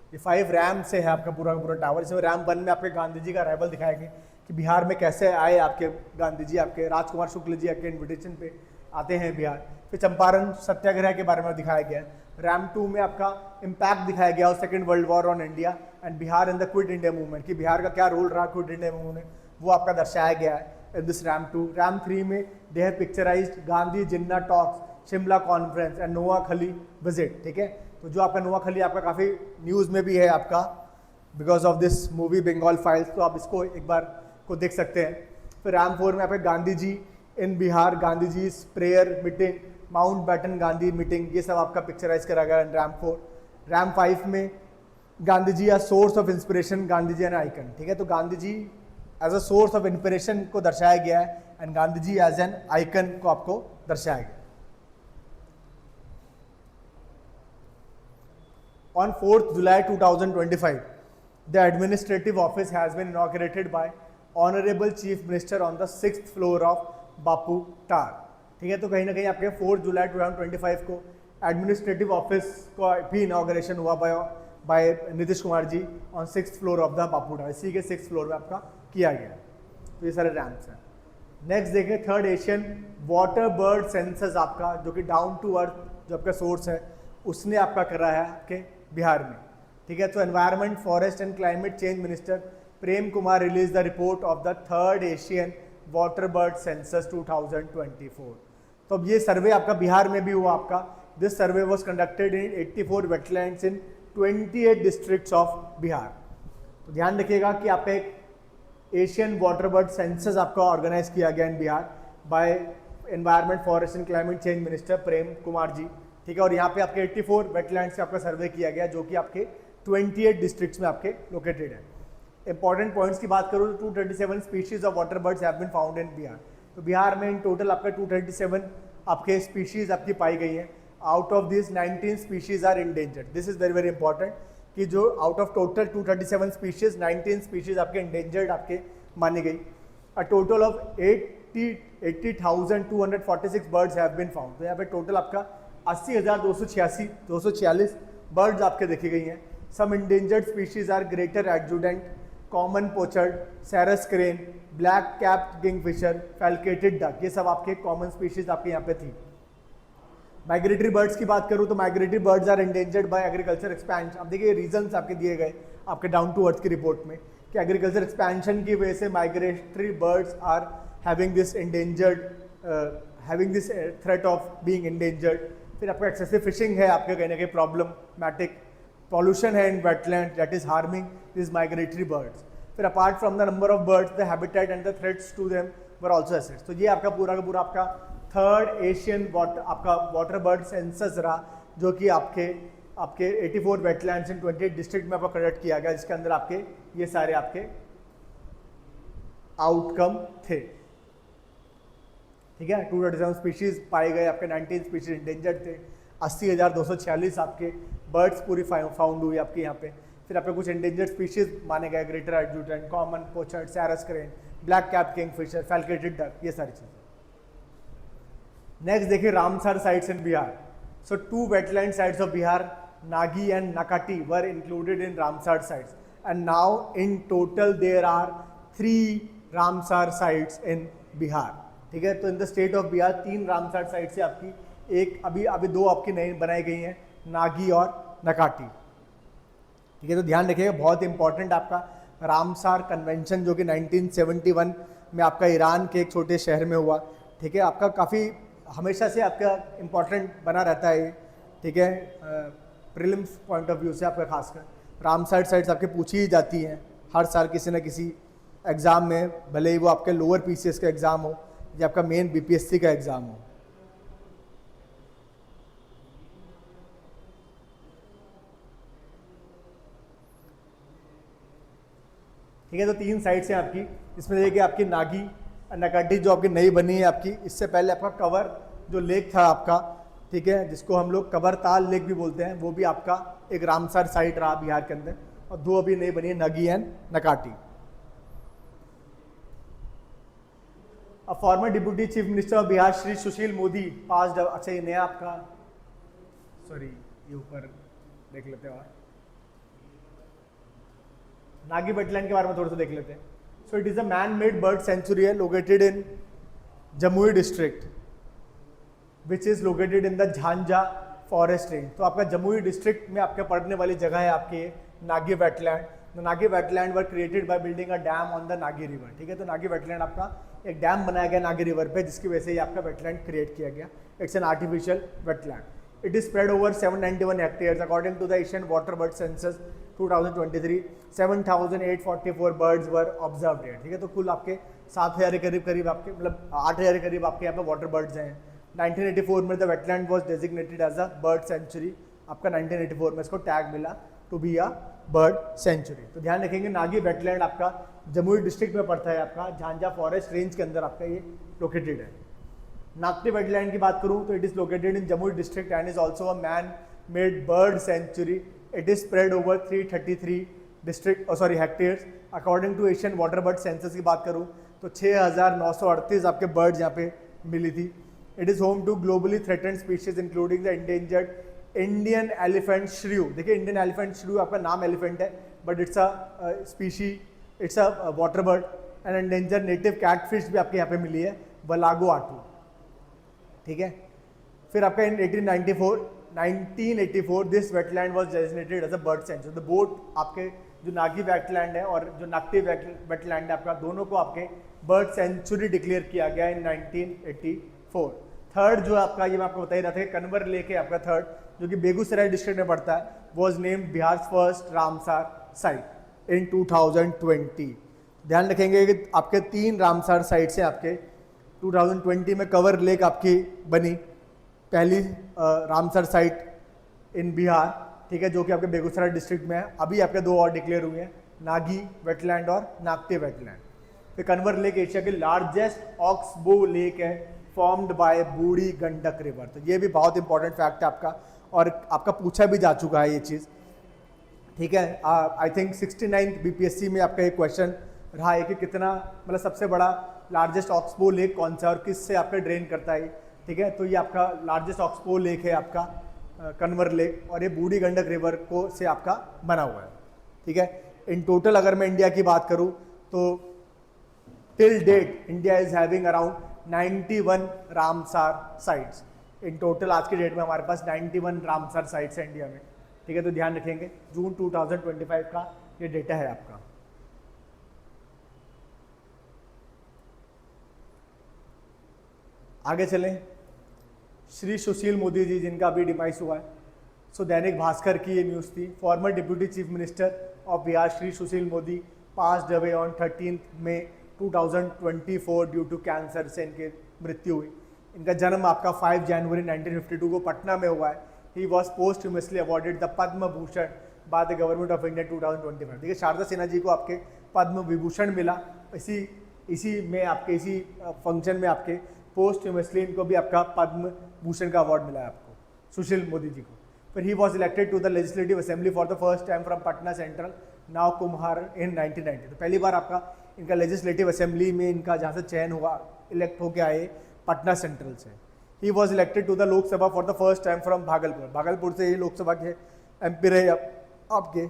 [SPEAKER 1] ये 5 रैम से है आपका पूरा पूरा टावर। इसमें रैम 1 में आपके गांधी जी का अराइवल दिखाया गया कि बिहार में कैसे आए आपके गांधी जी, आपके राजकुमार शुक्ल जी आपके इन्विटेशन पे आते हैं बिहार। फिर चंपारण सत्याग्रह के बारे में दिखाया गया है। रैम 2 में आपका इम्पैक्ट दिखाया गया और second world war on India and Bihar in the quit India movement, कि बिहार का क्या रोल रहा क्विट इंडिया मूवमेंट में, वो आपका दर्शाया गया है इन दिस रैम 2। रैम 3 में they have picturised Gandhi Jinnah talks, Shimla conference and नोआ खली विजिट। ठीक है, तो जो आपका नोआ खली आपका काफ़ी न्यूज़ में भी है आपका because of this movie Bengal Files, तो आप इसको एक बार को देख सकते हैं। फिर रैम 4 में आपके Gandhi ji in Bihar, Gandhi ji prayer meeting, Mountbatten Gandhi meeting, ये सब आपका पिक्चराइज करा गया रैम 4। रैम 5 में गांधी जी या source of inspiration, Gandhi ji an icon, ठीक है। तो Gandhi ji as a source of inspiration को दर्शाया गया है and Gandhi ji as an icon को आपको दर्शाया गया। On 4th July 2025, the administrative office has been inaugurated by Honorable Chief Minister on the 6th floor of Bapu Tower, ठीक है। तो कहीं ना कहीं आपके 4 जुलाई 2025 को एडमिनिस्ट्रेटिव ऑफिस का भी इनाग्रेशन हुआ by Nitish Kumar ji on 6th floor of the Bapu tower, इसी के 6th फ्लोर में आपका किया गया। तो ये सारे रैंप्स हैं। नेक्स्ट देखें, third Asian water bird census आपका, जो कि डाउन टू अर्थ जो आपका सोर्स है उसने आपका करा है आपके बिहार में, ठीक है। तो environment, forest and climate change minister Prem Kumar release the report of the third Asian water bird census 2024। तो अब ये सर्वे आपका बिहार में भी हुआ आपका। This survey was conducted in 84 wetlands in 28 districts of Bihar. तो ध्यान रखिएगा कि आपका एक एशियन वाटर बर्ड सेंसस आपका ऑर्गेनाइज किया गया in Bihar by environment, forest and climate change minister Prem Kumar ji, ठीक है। और यहाँ पे आपके 84 वेटलैंड्स का आपका सर्वे किया गया जो कि आपके 28 डिस्ट्रिक्ट्स में आपके लोकेटेड है। इंपॉर्टेंट पॉइंट्स की बात करूँ तो 237 species of water birds have been found in Bihar. तो बिहार में इन टोटल आपका 237 आपके स्पीशीज आपकी पाई गई हैं। Out of this 19 species are endangered. This is very very important कि जो out of total 237 species 19 species आपके इंडेंजर्ड आपके मानी गई। A total of 80,246 birds have been found. तो यहाँ पे टोटल आपका 80,246 बर्ड्स आपके देखी गई हैं। Some endangered species are greater adjutant, common pochard, sarus crane, black capped kingfisher, falcated duck, ये सब आपके कॉमन स्पीशीज आपके यहाँ पे थी। माइग्रेटरी बर्ड्स की बात करूँ तो migratory birds are endangered by agriculture expansion. अब देखिए रीजंस आपके दिए गए आपके डाउन टू अर्थ की रिपोर्ट में कि एग्रीकल्चर एक्सपेंशन की वजह से migratory birds are having this endangered, having this threat of being endangered. फिर आपका एक्सेसिव फिशिंग है आपके कहीं ना कहीं प्रॉब्लमैटिक, पॉल्यूशन है in wetland that is harming this migratory birds. फिर apart from the number of birds the habitat and the threats to them were also assessed. तो ये आपका पूरा का पूरा आपका थर्ड एशियन आपका वाटर बर्ड सेंसस रहा जो कि आपके 84 वेटलैंड्स इन 28 डिस्ट्रिक्ट में आपका कंडक्ट किया गया, जिसके अंदर आपके ये सारे आपके आउटकम थे, ठीक है। 237 स्पीशीज पाए गए आपके, 19 स्पीशीज इंडेंजर्ड थे, 80,246 आपके बर्ड्स पूरी फाउंड हुई आपके यहाँ पे। फिर आपके कुछ इंडेंजर्ड स्पीशीज माने गए, greater adjutant, common pochard, sarus crane, black cap kingfisher, falcated duck, ये सारी चीज़ें। नेक्स्ट देखिए Ramsar sites in Bihar. So 2 wetland sites of Bihar, Nagi and Nakti, were included in Ramsar sites and now in total there are 3 Ramsar sites in Bihar, ठीक है। तो in the state of Bihar 3 Ramsar sites है आपकी, एक अभी 2 आपकी नई बनाई गई हैं, नागी और नकाटी, ठीक है। तो ध्यान रखिएगा, बहुत इंपॉर्टेंट आपका रामसर कन्वेंशन जो कि 1971 में आपका ईरान के एक छोटे शहर में हुआ, ठीक है। आपका काफ़ी हमेशा से आपका इम्पॉर्टेंट बना रहता है, ठीक है। प्रीलिम्स पॉइंट ऑफ व्यू से आपका खासकर रामसर साइट्स आपके पूछी ही जाती हैं हर साल किसी न किसी एग्ज़ाम में, भले ही वो आपके लोअर पीसीएस का एग्ज़ाम हो या आपका मेन बीपीएससी का एग्ज़ाम हो। ठीक है, तो 3 साइट्स हैं आपकी, इसमें देखिए आपकी नागी नकाटी जो आपकी नई बनी है आपकी, इससे पहले आपका कवर जो लेक था आपका, ठीक है, जिसको हम लोग कबरताल लेक भी बोलते हैं, वो भी आपका एक रामसर साइट रहा बिहार के अंदर, और 2 अभी नई बनी है, Nagi and Nakti. Former deputy chief minister of Bihar Shri Sushil Modi pass, अच्छा ये नया आपका, सॉरी ये ऊपर देख लेते हैं, और नागी वेटलैंड के बारे में थोड़ा सा देख लेते हैं। So it is a man made bird sanctuary है located in Jamui district which is located in the झांझा फॉरेस्ट रेंज। तो आपका जमुई डिस्ट्रिक्ट में आपके पड़ने वाली जगह है आपकी Nagi wetland. The Nagi wetland were created by building a dam on the Nagi river, ठीक है। तो नागी वेटलैंड आपका एक डैम बनाया गया नागी रिवर पे, जिसकी वजह से ये आपका वेटलैंड क्रिएट किया गया। It's an artificial wetland. It is spread over 791 hectares. According to the Asian Water Bird Census 2023, 7,844 birds were observed here. ठीक है, तो कुल आपके 7,000 के करीब आपके, मतलब 8,000 के करीब आपके यहाँ पे वाटर बर्ड्स हैं। 1984 में the wetland was designated as a bird sanctuary. आपका 1984 में इसको टैग मिला to be a bird sanctuary. तो ध्यान रखेंगे नागी वेटलैंड आपका जमुई डिस्ट्रिक्ट में पड़ता है, आपका झांझा फॉरेस्ट रेंज के अंदर आपका ये लोकेटेड है। नागटी वेटलैंड की बात करूं तो it is located in Jamui district and is also a man made bird sanctuary. It is spread over 333 hectares. According to Asian water bird census की बात करूं तो 6,938 आपके बर्ड्स यहाँ पे मिली थी। It is home to globally threatened species including the endangered Indian elephant shrew. देखिए इंडियन एलिफेंट श्रियू आपका नाम एलिफेंट है but it's a species, it's a water bird. And endangered native catfish भी आपके यहाँ पे मिली है, वलागो आटू। ठीक है, फिर आपका in 1984 this wetland was designated as a bird sanctuary. The boat आपके जो नागी वेटलैंड है और जो नागटी वेटलैंड है आपका, दोनों को आपके बर्ड सेंचुरी डिक्लेयर किया गया इन 1984। थर्ड जो आपका, ये मैं आपको बता ही रहा था, कन्वर लेक है आपका थर्ड, जो कि बेगूसराय डिस्ट्रिक्ट में पड़ता है, was named Bihar first Ramsar site in 2020। ध्यान रखेंगे कि आपके 3 रामसार साइट्स हैं आपके 2020 में। कवर लेक आपकी बनी पहली रामसर साइट इन बिहार, ठीक है, जो कि आपके बेगूसराय डिस्ट्रिक्ट में है। अभी आपके 2 और डिक्लेयर हुए हैं, नागी वेटलैंड और नागटी वेटलैंड। फिर कन्वर लेक एशिया की लार्जेस्ट ऑक्सबो लेक है, formed by Burhi Gandak river. तो ये भी बहुत इंपॉर्टेंट फैक्ट है आपका, और आपका पूछा भी जा चुका है ये चीज़। ठीक है, आई थिंक 69th बीपीएससी में आपका एक क्वेश्चन रहा है कि कितना, मतलब सबसे बड़ा लार्जेस्ट ऑक्सबो लेक कौन सा और किस से आपका ड्रेन करता है। ठीक है, तो ये आपका लार्जेस्ट ऑक्सबो लेक है आपका कन्वर लेक, और ये बूढ़ी गंडक रिवर को से आपका बना हुआ है। ठीक है, इन टोटल अगर मैं इंडिया की बात करूं तो till date India is having around 91 Ramsar sites. In total आज की डेट में हमारे पास 91 रामसार साइट्स है इंडिया में। ठीक है, तो ध्यान रखेंगे जून 2025 का ये डेटा है आपका। आगे चलें, श्री सुशील मोदी जी जिनका अभी डिमाइस हुआ है। सो दैनिक भास्कर की ये न्यूज़ थी। Former deputy chief minister of Bihar Shri Sushil Modi passed away on 13 May 2024 due to cancer से इनकी मृत्यु हुई। इनका जन्म आपका 5 जनवरी 1952 को पटना में हुआ है। He was posthumously awarded the Padma Bhushan by the government of India 2025। देखिए शारदा सिन्हा जी को आपके पद्म विभूषण मिला, इसी में आपके इसी फंक्शन में आपके पोस्टह्यूमसली इनको भी आपका पद्म भूषण का अवार्ड मिला है आपको, सुशील मोदी जी को। फिर he was elected to the legislative assembly for the first time from Patna central now Kumhrar in 1990। तो पहली बार आपका इनका लेजिस्लेटिव असेंबली में इनका जहाँ से चयन हुआ, इलेक्ट होकर आए पटना सेंट्रल से। He was elected to the Lok Sabha for the first time from Bhagalpur. Bhagalpur से ये लोकसभा के एमपी रहे आपके।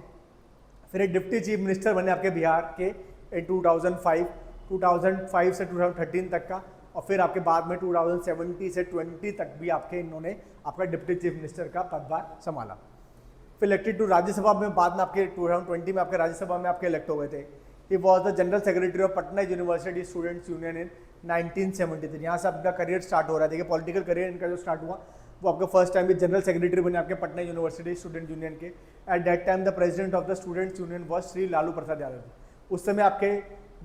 [SPEAKER 1] फिर एक डिप्टी चीफ मिनिस्टर बने आपके बिहार के इन 2005 से 2013 तक का, और फिर आपके बाद में 2017 से 20 तक भी आपके इन्होंने आपका डिप्टी चीफ मिनिस्टर का पदभार संभाला। फिर इलेक्टेड टू राज्यसभा में बाद में आपके 2020 में आपके राज्यसभा में आपके इलेक्ट हो गए थे। He was the general secretary of Patna university students union in 1973। यहाँ से आपका करियर स्टार्ट हो रहा है। देखिए पॉलिटिकल करियर इनका जो स्टार्ट हुआ वो आपका फर्स्ट टाइम भी जनरल सेक्रेटरी बने आपके पटना यूनिवर्सिटी स्टूडेंट यूनियन के। At that time the president of the students union was Shri Lalu Prasad Yadav. उस समय आपके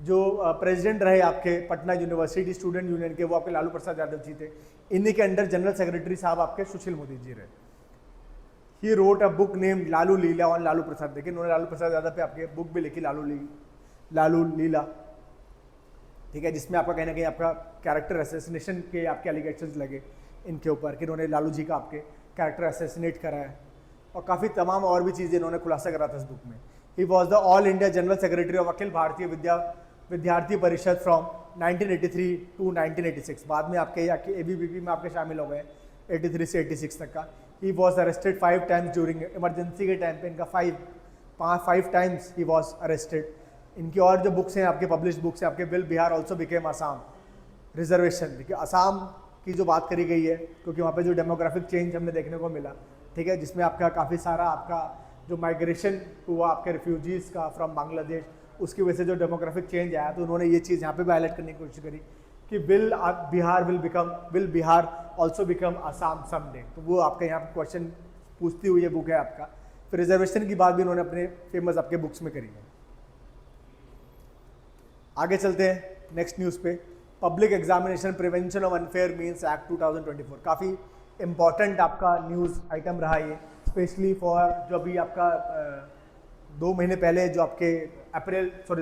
[SPEAKER 1] जो प्रेसिडेंट रहे आपके पटना यूनिवर्सिटी स्टूडेंट यूनियन के, वो आपके लालू प्रसाद यादव जी थे। इन्हीं के अंडर जनरल सेक्रेटरी साहब आपके सुशील मोदी जी रहे। He wrote a book name Lalu Leela on Lalu Prasad. देखिए उन्होंने लालू प्रसाद यादव पे आपके बुक भी लिखी, लालू लीला। ठीक है, जिसमें आपका कहीं ना कहीं आपका कैरेक्टर असैसिनेशन के आपके एलिगेशंस लगे इनके ऊपर कि इन्होंने लालू जी का आपके कैरेक्टर असैसिनेट करा है, और काफ़ी तमाम और भी चीज़ें इन्होंने खुलासा करा था इस बुक में। He was the all India general secretary of Akhil Bharatiya Vidyarthi परिषद फ्रॉम 1983 टू 1986। बाद में आपके ABVP में आपके शामिल हो गए 83 से 86 तक का। He was arrested 5 times during emergency के टाइम पे इनका 5 टाइम्स ही वॉज अरेस्टेड। इनकी और जो बुक्स हैं आपके पब्लिश बुक्स हैं आपके will Bihar also became Assam reservation. देखिए आसाम की जो बात करी गई है, क्योंकि वहाँ पे जो डेमोग्राफिक चेंज हमें देखने को मिला, ठीक है, जिसमें आपका काफ़ी सारा आपका जो माइग्रेशन हुआ आपके रिफ्यूजीज़ का फ्रॉम बांग्लादेश, उसकी वजह से जो डेमोग्राफिक चेंज आया, तो उन्होंने ये चीज़ यहाँ पे भी हाईलाइट करने की कोशिश करी कि will Bihar also become Assam someday. तो वो आपका यहाँ पे क्वेश्चन पूछती हुई ये बुक है आपका। फिर रिजर्वेशन की बात भी उन्होंने अपने फेमस आपके बुक्स में करी है। आगे चलते हैं नेक्स्ट न्यूज़ पे। Public examination prevention of unfair means act 2024 काफ़ी इंपॉर्टेंट आपका न्यूज़ आइटम रहा ये, स्पेशली फॉर जो अभी आपका 2 महीने पहले जो आपके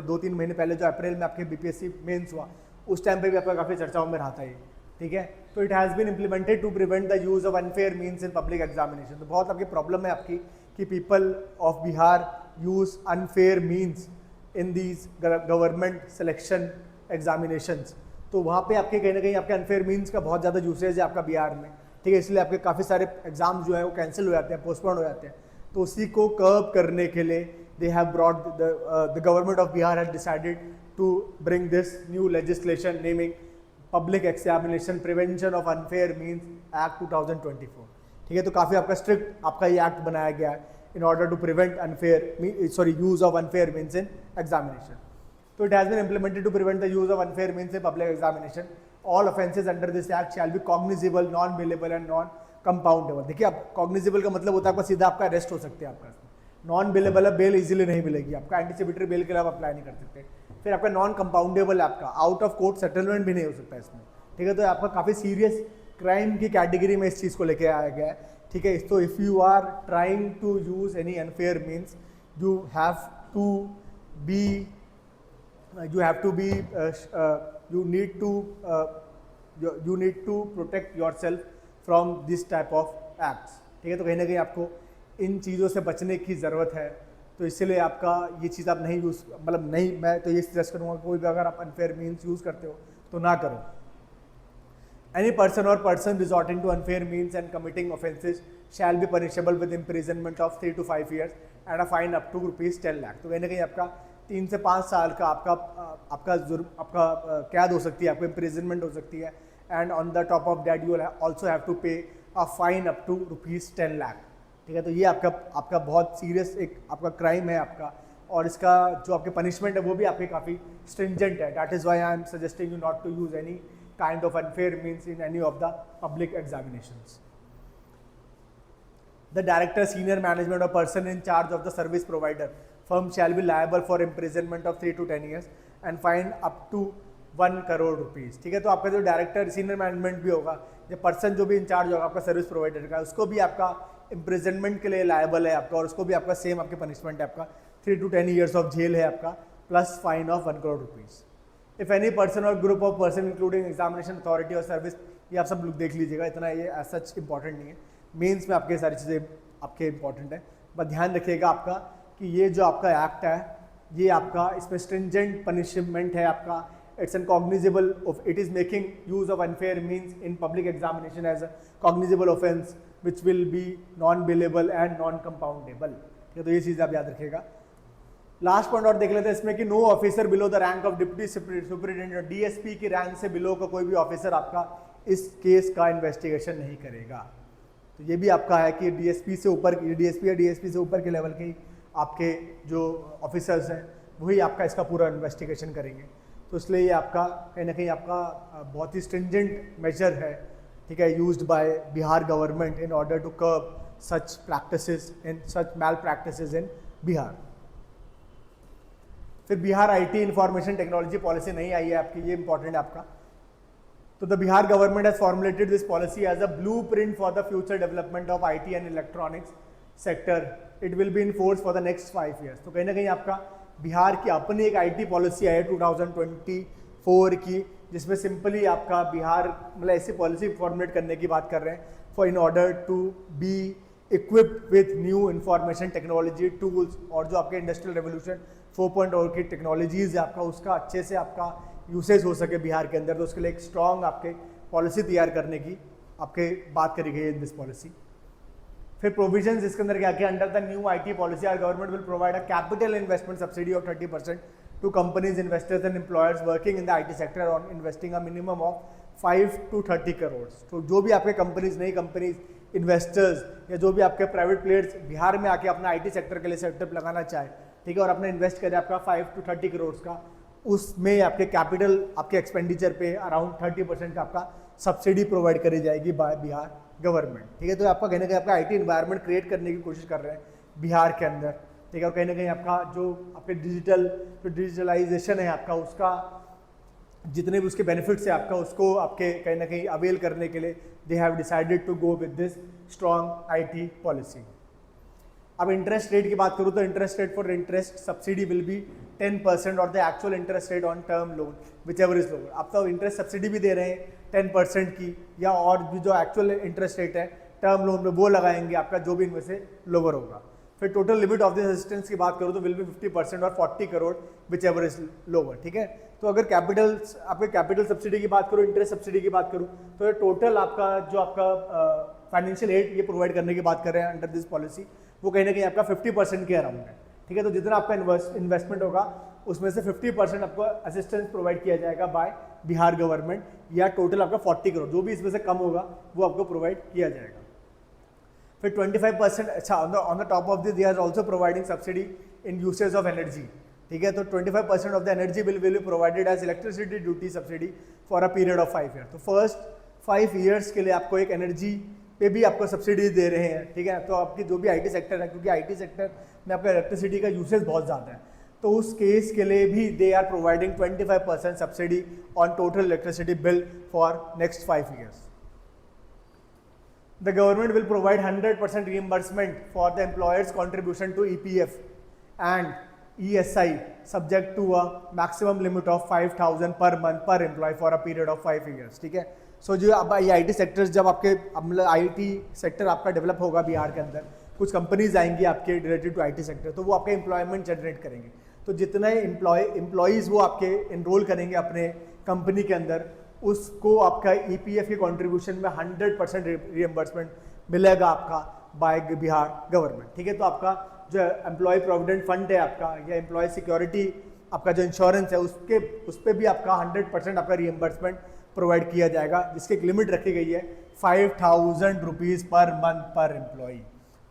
[SPEAKER 1] 2-3 महीने पहले जो अप्रैल में आपके बीपीएससी मेंस हुआ, उस टाइम पे भी आपका काफ़ी चर्चाओं में रहा था ये, ठीक है। तो it has been implemented to prevent the use of unfair means in public examination. तो बहुत आपकी प्रॉब्लम है आपकी कि people of Bihar use unfair means in these government selection examinations. तो वहाँ पे आपके कहीं ना कहीं आपके अनफेयर मीन्स का बहुत ज़्यादा यूसेज है आपका बिहार में, ठीक है। इसलिए आपके काफ़ी सारे एग्जाम जो है वो कैंसिल हो जाते हैं, पोस्टपोन हो जाते हैं। तो उसी को कर्ब करने के लिए they have brought the government of Bihar has decided to bring this new legislation naming public examination prevention of unfair means act 2024, ठीक है। तो काफ़ी आपका स्ट्रिक्ट आपका ये एक्ट बनाया गया है in order to prevent use of unfair means in examination. So it has been implemented to prevent the use of unfair means in public examination. All offences under this act shall be cognizable, non-bailable and non-compoundable. देखिए आप cognizable का मतलब होता है आपका सीधा आपका अरेस्ट हो सकते हैं आपका, non-bailable है बेल इजीली नहीं मिलेगी आपका, एंटीसिपेटरी बेल के लिए आप अप्लाई नहीं कर सकते। फिर आपका non-compoundable आपका आउट ऑफ कोर्ट सेटलमेंट भी नहीं हो सकता इसमें, ठीक है। तो आपका काफ़ी सीरियस क्राइम की कैटेगरी में इस चीज़ को लेके आया गया है, ठीक है। तो if you are trying to use any unfair means you have to be you need to protect yourself from this type of acts, ठीक है। तो कहीं ना कहीं आपको इन चीज़ों से बचने की ज़रूरत है। तो इसलिए आपका ये चीज़ आप नहीं यूज़ मतलब नहीं, मैं तो ये सजेस्ट करूँगा कोई भी अगर आप अनफेयर मीन्स यूज़ करते हो तो ना करो। Any person or person resorting to unfair means and committing offences shall be punishable with imprisonment of 3 to 5 years and a fine up to ₹10 lakh। तो कहीं ना कहीं आपका 3 से 5 साल का आपका कैद हो सकती है, आपको इम्प्रिजनमेंट हो सकती है, and on the top of that you also have to pay a fine up to ₹10 lakh, ठीक है। तो ये आपका बहुत सीरियस एक आपका क्राइम है आपका, और इसका जो आपके पनिशमेंट है वो भी आपके काफ़ी स्ट्रिंजेंट है। That is why I am suggesting you not to use any kind of unfair means in any of the public examinations. The director, senior management or person in charge of the service provider firm shall be liable for imprisonment of 3 to 10 years and fine up to 1 crore rupees, ठीक है। तो आपका जो डायरेक्टर सीनियर मैनेजमेंट भी होगा, जो पर्सन जो भी इंचार्ज होगा आपका सर्विस प्रोवाइडर का, उसको भी आपका इम्प्रिजनमेंट के लिए लायबल है आपका, और उसको भी आपका सेम आपके पनिशमेंट है आपका 3 to 10 years ऑफ जेल है आपका, plus fine of 1 crore rupees। If any person और group of person including examination authority और सर्विस, ये आप सब लोग देख लीजिएगा, इतना ये एज सच इंपॉर्टेंट नहीं है। मेंस में आपके सारी चीज़ें आपके इंपॉर्टेंट है, बट ध्यान रखिएगा आपका कि ये जो आपका एक्ट है ये आपका इसमें स्ट्रिंजेंट पनिशमेंट है आपका। It's an cognizable, it is making use of unfair means in public examination as a cognizable offence which will be non bailable and non compoundable, ठीक है। तो ये चीज़ आप याद रखिएगा। लास्ट पॉइंट और देख लेते हैं इसमें कि no officer below the rank of deputy superintendent, DSP की रैंक से बिलो का कोई भी ऑफिसर आपका इस केस का इन्वेस्टिगेशन नहीं करेगा। तो ये भी आपका है कि डीएसपी से ऊपर, डीएसपी या डीएसपी से ऊपर के लेवल के आपके जो ऑफिसर्स हैं वही आपका इसका पूरा इन्वेस्टिगेशन करेंगे। तो इसलिए ये आपका कहीं ना कहीं आपका बहुत ही स्ट्रिंजेंट मेजर है, ठीक है, used by Bihar government in order to curb such practices in such mal practices in Bihar. फिर Bihar IT information technology policy नहीं आई है आपकी, ये इंपॉर्टेंट है आपका। तो the Bihar government has formulated this policy as a blueprint for the future development of IT and electronics sector. It will be in force for the next 5 years। तो कहीं ना कहीं आपका बिहार की अपनी एक आईटी पॉलिसी है 2024 की, जिसमें सिंपली आपका बिहार मतलब ऐसी पॉलिसी फॉर्मुलेट करने की बात कर रहे हैं for in order to be equipped with new information technology tools, और जो आपके इंडस्ट्रियल रेवोल्यूशन 4.0 की टेक्नोलॉजीज़ है आपका उसका अच्छे से आपका यूसेज हो सके बिहार के अंदर। तो उसके लिए एक स्ट्रॉन्ग आपके पॉलिसी तैयार करने की आपके बात करी गई है इन दिस पॉलिसी। फिर प्रोविजंस इसके अंदर क्या किया, under the new IT policy our government will provide a capital investment subsidy of 30% to companies, investors and employers working in the IT sector on investing a minimum of 5 to 30 crore। तो जो भी आपके कंपनीज, नई कंपनीज, इन्वेस्टर्स या जो भी आपके प्राइवेट प्लेयर्स बिहार में आके अपना आईटी सेक्टर के लिए सेटअप लगाना चाहे, ठीक है, और अपने इन्वेस्ट करें आपका 5 to 30 crore का, उसमें आपके कैपिटल आपके एक्सपेंडिचर पे अराउंड 30% का आपका सब्सिडी प्रोवाइड करी जाएगी बाय बिहार गवर्नमेंट, ठीक है। तो आपका कहीं ना कहीं आपका आईटी इन्वायरमेंट क्रिएट करने की कोशिश कर रहे हैं बिहार के अंदर, ठीक है। और कहीं ना कहीं आपका जो आपके डिजिटलाइजेशन है आपका, उसका जितने भी उसके बेनिफिट्स है आपका उसको आपके कहीं ना कहीं अवेल करने के लिए they have decided to go with this strong IT policy. अब इंटरेस्ट रेट की बात करूँ तो interest rate for interest subsidy will be 10% और the actual interest rate on term loan which एवर इज लोअर। अब तो इंटरेस्ट सब्सिडी भी दे रहे हैं 10% की, या और भी जो एक्चुअल इंटरेस्ट रेट है टर्म लोन में वो लगाएंगे आपका, जो भी इनमें से लोअर होगा। फिर total limit of this assistance की बात करूँ तो विल बी 50% और 40 करोड़ विच एवर इज लोअर, ठीक है। तो अगर कैपिटल, आपके कैपिटल सब्सिडी की बात करूँ, इंटरेस्ट सब्सिडी की बात करूँ, तो ये टोटल आपका जो आपका फाइनेंशियल एड ये प्रोवाइड करने की बात कर रहे हैं अंडर दिस पॉलिसी, वो कहीं ना कहीं आपका 50% के अराउंड है, ठीक है। तो जितना आपका इन्वेस्टमेंट होगा उसमें से 50% आपको असिस्टेंस प्रोवाइड किया जाएगा बाय बिहार गवर्नमेंट, या टोटल आपका 40 करोड़, जो भी इसमें से कम होगा वो आपको प्रोवाइड किया जाएगा। फिर 25%, अच्छा, on the top of this they are also providing subsidy in usage of energy, ठीक है। तो 25% of the energy bill will be provided as electricity duty subsidy for a period of 5 year. तो फर्स्ट 5 ईयर्स के लिए आपको एक एनर्जी पे भी आपको सब्सिडी दे रहे हैं, ठीक है। तो आपकी जो भी आईटी सेक्टर है, क्योंकि आईटी सेक्टर में आपका इलेक्ट्रिसिटी का यूसेज बहुत ज़्यादा है, तो उस केस के लिए भी they are providing 25% subsidy on total electricity bill for next 5 years. The government will provide 100% reimbursement for the employer's contribution to EPF and ESI subject to a maximum limit of 5,000 per month per employee for a period of 5 years, ठीक है। सो जो अब ये आई टी सेक्टर्स, जब आपके मतलब आई टी सेक्टर आपका डेवलप होगा बिहार के अंदर, कुछ कंपनीज आएंगी आपके related to I T sector, तो वो आपका एम्प्लॉयमेंट जनरेट करेंगे। तो जितने एम्प्लॉयज़ वो आपके इनरोल करेंगे अपने कंपनी के अंदर, उसको आपका ईपीएफ के कंट्रीब्यूशन में 100% रिएम्बर्समेंट मिलेगा आपका बाय बिहार गवर्नमेंट, ठीक है। तो आपका जो एम्प्लॉय प्रोविडेंट फंड है आपका, या एम्प्लॉय सिक्योरिटी आपका जो इंश्योरेंस है, उस पर भी आपका 100% आपका रिएम्बर्समेंट प्रोवाइड किया जाएगा, जिसकी एक लिमिट रखी गई है 5,000 रुपीज़ पर मंथ पर एम्प्लॉई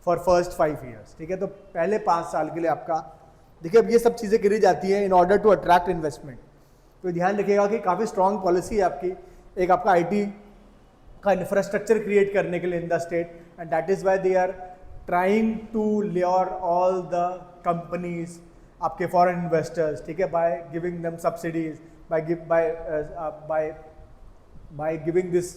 [SPEAKER 1] फॉर फर्स्ट 5 ईयर्स, ठीक है। तो पहले 5 साल के लिए आपका, देखिए अब ये सब चीज़ें करी जाती हैं in order to attract investment. तो ध्यान रखिएगा कि काफ़ी स्ट्रॉन्ग पॉलिसी है आपकी, एक आपका आईटी का इंफ्रास्ट्रक्चर क्रिएट करने के लिए in the state, and that is why they are trying to lure all the companies आपके फॉरेन इन्वेस्टर्स, ठीक है, by giving them subsidies, by giving this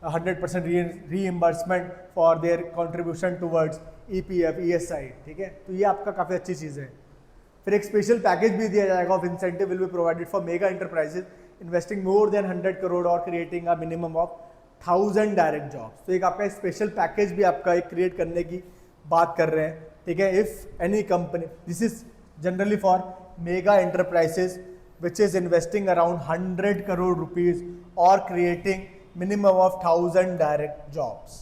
[SPEAKER 1] 100% reimbursement for their contribution towards EPF ESI, ठीक है। तो ये आपका काफ़ी अच्छी चीज़ है। फिर एक स्पेशल पैकेज भी दिया जाएगा of incentive will be provided for mega enterprises investing more than 100 crore और creating a minimum of 1000 direct jobs. तो एक आपका स्पेशल पैकेज भी आपका एक क्रिएट करने की बात कर रहे हैं, ठीक है। If any company, this is generally for mega enterprises which is investing around 100 crore rupees और creating minimum of 1000 direct jobs.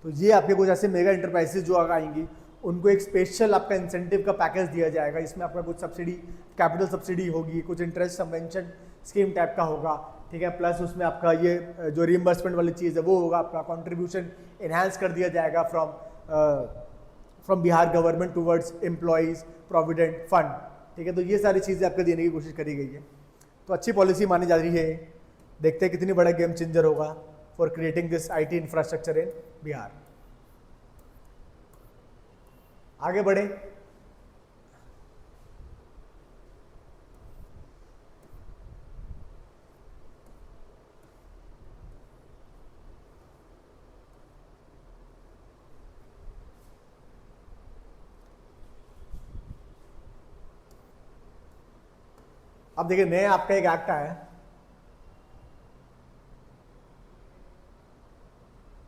[SPEAKER 1] तो ये आपके कुछ ऐसे मेगा एंटरप्राइजेज जो आएंगी, उनको एक स्पेशल आपका इंसेंटिव का पैकेज दिया जाएगा। इसमें आपका कुछ सब्सिडी, कैपिटल सब्सिडी होगी, कुछ इंटरेस्ट सबवेंशन स्कीम टाइप का होगा, ठीक है। प्लस उसमें आपका ये जो रिइंबर्समेंट वाली चीज़ है वो होगा, आपका कंट्रीब्यूशन इन्हांस कर दिया जाएगा from Bihar government towards employees provident fund, ठीक है। तो ये सारी चीज़ें आपको देने की कोशिश करी गई है। तो अच्छी पॉलिसी मानी जा रही है। देखते हैं कितनी बड़ा गेम चेंजर होगा for creating this IT infrastructure in Bihar. आगे बढ़े। अब देखिए नया आपका एक एक्ट आया है,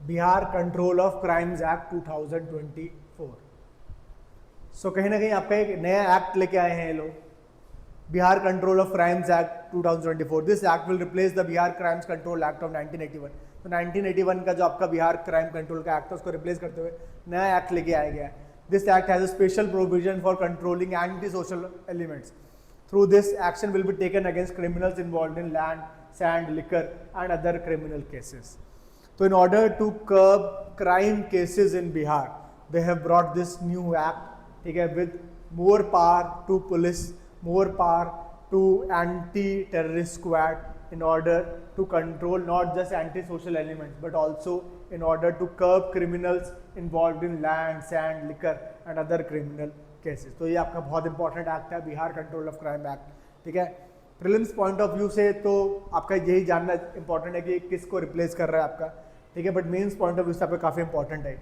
[SPEAKER 1] Bihar control of crimes act 2024। सो कहीं ना कहीं आपका एक नया एक्ट लेके आए हैं ये लोग, Bihar control of crimes act 2024। This act will replace the Bihar crimes control act of 1981। तो 1981 का जो आपका बिहार क्राइम कंट्रोल का एक्ट है उसको रिप्लेस करते हुए नया एक्ट लेके आया गया है। This act has a special provision for controlling anti social elements. Through this, action will be taken against criminals involved in land, sand, liquor, and other criminal cases. So, in order to curb crime cases in Bihar, they have brought this new act, okay, with more power to police, more power to anti-terrorist squad, in order to control not just anti-social elements, but also in order to curb criminals involved in land, sand, liquor, and other criminal cases. तो ये आपका बहुत इंपॉर्टेंट एक्ट है, Bihar control of crime act, ठीक है। प्रीलिम्स पॉइंट ऑफ व्यू से तो आपका यही जानना इंपॉर्टेंट है कि किसको रिप्लेस कर रहा है आपका, ठीक है। But mains point of view से आपका काफ़ी इंपॉर्टेंट है।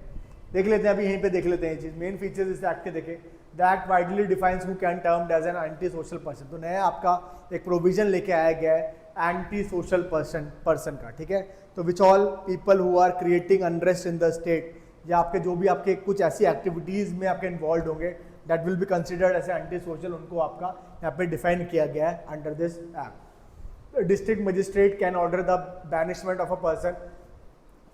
[SPEAKER 1] देख लेते हैं अभी यहीं पे, देख लेते हैं ये चीज़। मेन फीचर्स इस एक्ट के देखें, the act widely defines who can termed as an anti social person. तो नया आपका एक प्रोविजन लेके आया गया है एंटी सोशल पर्सन का, ठीक है। तो which all people who are creating unrest in the state, या आपके जो भी आपके कुछ ऐसी एक्टिविटीज़ में आपके इन्वॉल्व होंगे that will be considered as anti social, उनको आपका यहाँ पे डिफाइन किया गया है under this act. District magistrate can order the banishment of a person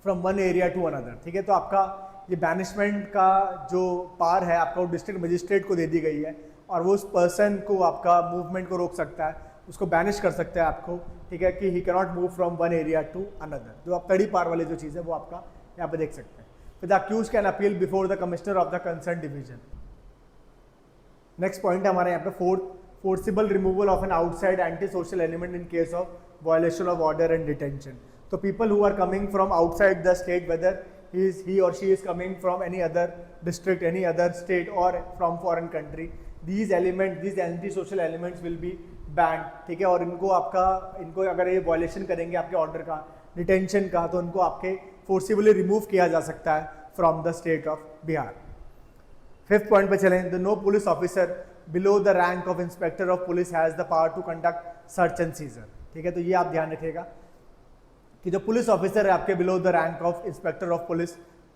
[SPEAKER 1] from one area to another, ठीक है। तो आपका ये बैनिशमेंट का जो पावर है आपका वो डिस्ट्रिक्ट मजिस्ट्रेट को दे दी गई है, और वो उस पर्सन को आपका मूवमेंट को रोक सकता है, उसको बैनिश कर सकता है आपको, ठीक है, कि he cannot move from one area to another. जो आप तड़ी पार वाली जो चीज़ है वो आपका यहाँ पे देख सकते हैं। फिर the accuse can appeal before the commissioner of the concern division. Next point है हमारे यहाँ पे forcible removal of an outside anti social element in case of violation of order and detention. तो people who are coming from outside the state, whether he or she is coming from any other district, any other state or from foreign country, these anti-social elements will be banned, ठीक है। और इनको अगर ये वायलेशन करेंगे आपके ऑर्डर का, डिटेंशन का, तो उनको आपके फोर्सिबली रिमूव किया जा सकता है from the state of Bihar. Fifth point पे चलें, the no police officer below the rank of inspector of police has the power to conduct search and seizure, ठीक है। तो ये आप ध्यान रखिएगा कि जो पुलिस ऑफिसर है आपके below the rank of inspector of police,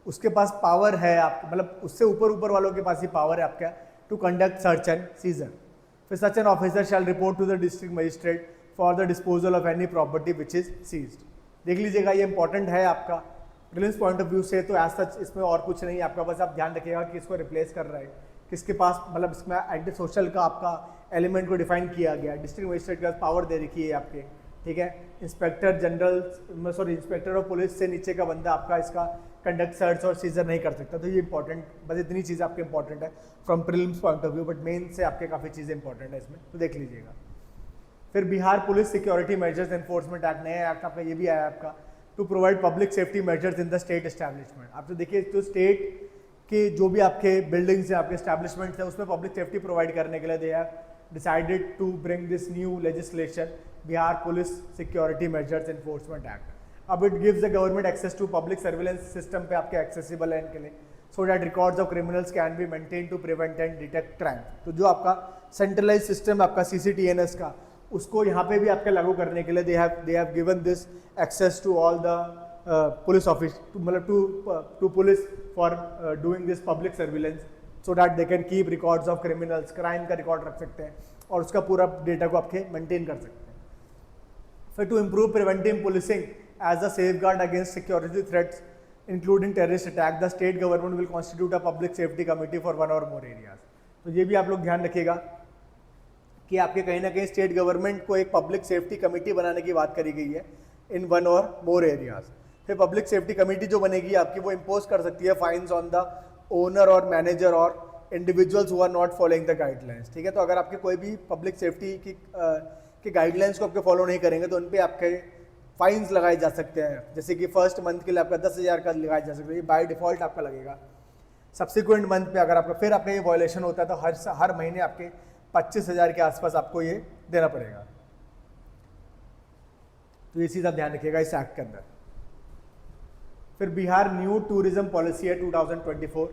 [SPEAKER 1] उसके पास पावर है आपको, मतलब उससे ऊपर वालों के पास ही पावर है आपका to conduct search and seizure. फिर such an officer shall report to the district magistrate for the disposal of any property which is seized. देख लीजिएगा ये इंपॉर्टेंट है आपका प्रीलिम्स पॉइंट ऑफ व्यू से, तो एज सच इसमें और कुछ नहीं है आपका, बस आप ध्यान रखिएगा कि इसको रिप्लेस कर रहा है, किसके पास, मतलब इसमें एंटी सोशल का आपका एलिमेंट को डिफाइन किया गया, डिस्ट्रिक्ट मजिस्ट्रेट के पास पावर दे रखी है आपके, ठीक है। इंस्पेक्टर ऑफ पुलिस से नीचे का बंदा आपका इसका कंडक्ट सर्च और सीजर नहीं कर सकता। तो ये इंपॉर्टेंट, बस इतनी चीज़ आपके इंपॉर्टेंट है from prelims point of view, but main से आपके काफ़ी चीज़ें इंपॉर्टेंट है इसमें, तो देख लीजिएगा। फिर Bihar police security measures enforcement act, नया एक्ट आपका ये भी आया आपका, to provide public safety measures in the state establishment. आप तो देखिए जो स्टेट के जो भी आपके बिल्डिंग्स हैं, आपके एस्टैब्लिशमेंट्स हैं, उसमें पब्लिक सेफ्टी प्रोवाइड करने के लिए they have decided to bring this new legislation, Bihar police security measures enforcement act. अब it gives the government access to public surveillance system पे आपके एक्सेसिबल है इनके लिए, so that records of criminals can be maintain to prevent and detect crime. तो जो आपका सेंट्रलाइज सिस्टम आपका CCTNS का, उसको यहाँ पे भी आपके लागू करने के लिए they have given this access to all the police office, मतलब to police for doing this public surveillance, so that they can keep records of criminals, crime का रिकॉर्ड रख सकते हैं और उसका पूरा डेटा को आपके मेंटेन कर सकते हैं। फिर to improve preventive policing as a safeguard against security threats including terrorist attack, the state government will constitute a public safety committee for one or more areas. तो ये भी आप लोग ध्यान रखिएगा कि आपके कहीं ना कहीं स्टेट गवर्नमेंट को एक पब्लिक सेफ्टी कमेटी बनाने की बात करी गई है in one or more areas. फिर पब्लिक सेफ्टी कमेटी जो बनेगी आपकी, वो इम्पोज कर सकती है fines on the owner or manager or individuals who are not following the guidelines, ठीक है। तो अगर आपके कोई भी पब्लिक सेफ्टी की गाइडलाइंस को आपके फॉलो नहीं करेंगे तो उन पे आपके फाइन्स लगाए जा सकते हैं, जैसे कि फर्स्ट मंथ के लिए आपका 10,000 का लगाया जा सकता है, ये बाय डिफॉल्ट आपका लगेगा। सब्सिक्वेंट मंथ पे अगर आपका फिर आपका ये वायलेशन होता है तो हर महीने आपके 25,000 के आसपास आपको ये देना पड़ेगा। तो ये चीज़ आप ध्यान रखिएगा इस एक्ट के अंदर। फिर बिहार न्यू टूरिज्म पॉलिसी है 2024।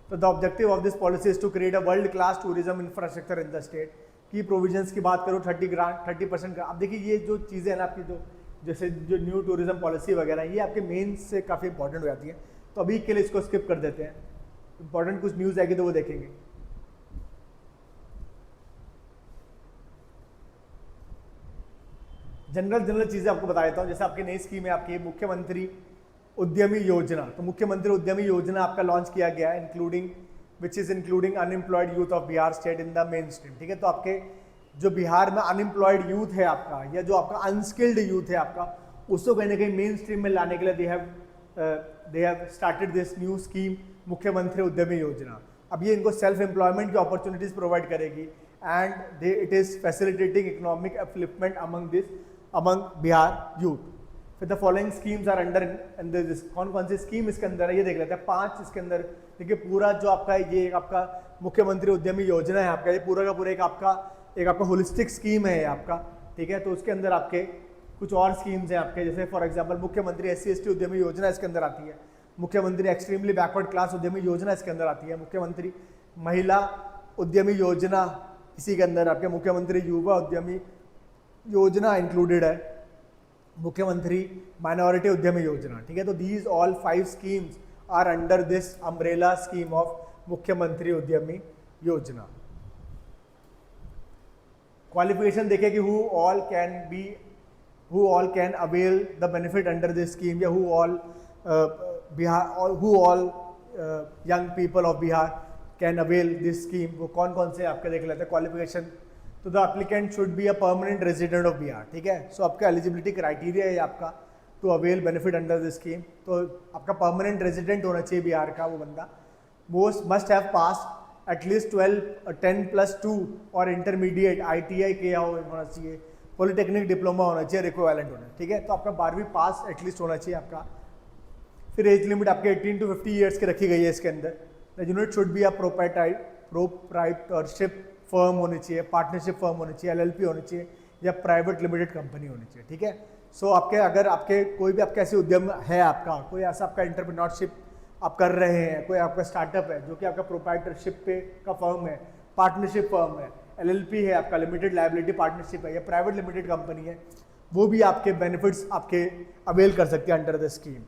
[SPEAKER 1] तो the objective of this policy is to create a world class tourism infrastructure in the state. Key provisions की बात करो 30% का। अब देखिए ये जो चीज़ें हैं ना आपकी, जो जैसे जो न्यू टूरिज्म पॉलिसी वगैरह, ये आपके मेन से काफ़ी इंपॉर्टेंट हो जाती है, तो अभी के लिए इसको स्किप कर देते हैं। इंपॉर्टेंट कुछ न्यूज़ आएगी तो वो देखेंगे। जनरल चीज़ें आपको बता देता हूँ। जैसे आपकी नई स्कीम है आपकी मुख्यमंत्री उद्यमी योजना। तो मुख्यमंत्री उद्यमी योजना आपका लॉन्च किया गया है, including unemployed youth of Bihar state in the main stream, ठीक है। तो आपके जो बिहार में अनएम्प्लॉयड यूथ है आपका, या जो आपका अनस्किल्ड यूथ है आपका, उसको कहीं ना कहीं मेन स्ट्रीम में लाने के लिए they have started this new scheme Mukhyamantri Udyami Yojana. अब ये इनको सेल्फ एम्प्लॉयमेंट की अपॉर्चुनिटीज प्रोवाइड करेगी and it is facilitating economic upliftment among Bihar youth. फिर the following schemes are under this. कौन कौन सी स्कीम इसके अंदर है ये देख लेते हैं। 5 इसके अंदर देखिए, पूरा जो आपका ये आपका मुख्यमंत्री उद्यमी योजना है आपका, ये पूरा का पूरा एक आपका होलिस्टिक स्कीम है आपका, ठीक है। तो उसके अंदर आपके कुछ और स्कीम्स हैं आपके, जैसे फॉर एग्जांपल मुख्यमंत्री SC/ST उद्यमी योजना इसके अंदर आती है, मुख्यमंत्री एक्सट्रीमली बैकवर्ड क्लास उद्यमी योजना इसके अंदर आती है, मुख्यमंत्री महिला उद्यमी योजना इसी के अंदर आपके, मुख्यमंत्री युवा उद्यमी योजना इंक्लूडेड है, मुख्यमंत्री माइनॉरिटी उद्यमी योजना, ठीक है। तो these all 5 schemes are under this umbrella scheme of Mukhyamantri Udyami Yojana. Qualification देखें कि who all can avail the benefit under this scheme, या who all young people of Bihar can avail this scheme, वो कौन कौन से आपके देख लेते हैं। क्वालिफिकेशन, तो the applicant should be a permanent resident of Bihar, ठीक है। सो आपका एलिजिबिलिटी क्राइटेरिया है आपका to avail benefit under this scheme, तो आपका परमानेंट रेजिडेंट होना चाहिए बिहार का वो बंदा। Most must have pass at least 10+2 और इंटरमीडिएट ITI किया होना चाहिए, पॉलिटेक्निक डिप्लोमा होना चाहिए, इक्विवेलेंट होना, ठीक है। तो आपका 12वीं पास एटलीस्ट होना चाहिए आपका। फिर एज लिमिट आपके 18 to 50 ईयर्स की रखी गई है इसके अंदर। The unit should be a proprietorship firm होनी चाहिए, पार्टनरशिप फर्म होनी चाहिए, LLP होनी चाहिए, या प्राइवेट लिमिटेड कंपनी होनी चाहिए, ठीक है। सो आपके अगर आपके कोई भी आपका ऐसे उद्यम है, आपका कोई ऐसा आपका एंटरप्रेन्योरशिप आप कर रहे हैं, कोई आपका स्टार्टअप है जो कि आपका प्रोप्राइटरशिप पे का फर्म है, पार्टनरशिप फर्म है, LLP है आपका, लिमिटेड लायबिलिटी पार्टनरशिप है, या प्राइवेट लिमिटेड कंपनी है, वो भी आपके बेनिफिट्स आपके अवेल कर सकते हैं अंडर द स्कीम।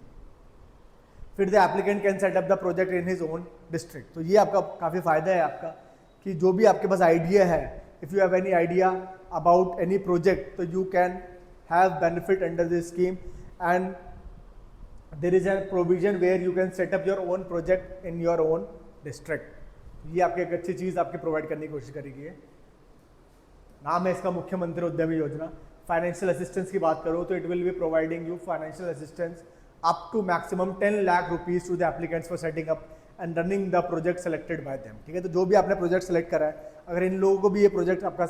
[SPEAKER 1] फिर the applicant can set up the project in his own district, तो ये आपका काफ़ी फायदा है आपका कि जो भी आपके पास आइडिया है, if you have any idea about any project, तो you can have benefit under this scheme, and there is an provision where you can set up your own project in your own district. ये आपकी एक अच्छी चीज़ आपके प्रोवाइड करने की कोशिश करेगी। नाम है इसका मुख्यमंत्री उद्यमी योजना। फाइनेंशियल असिस्टेंस की बात करो तो it will be providing you financial assistance up to maximum 10 lakh rupees to the applicants for setting up and running the project selected by them, ठीक है। तो जो भी आपने प्रोजेक्ट सेलेक्ट करा है, अगर इन लोगों को भी ये प्रोजेक्ट आपका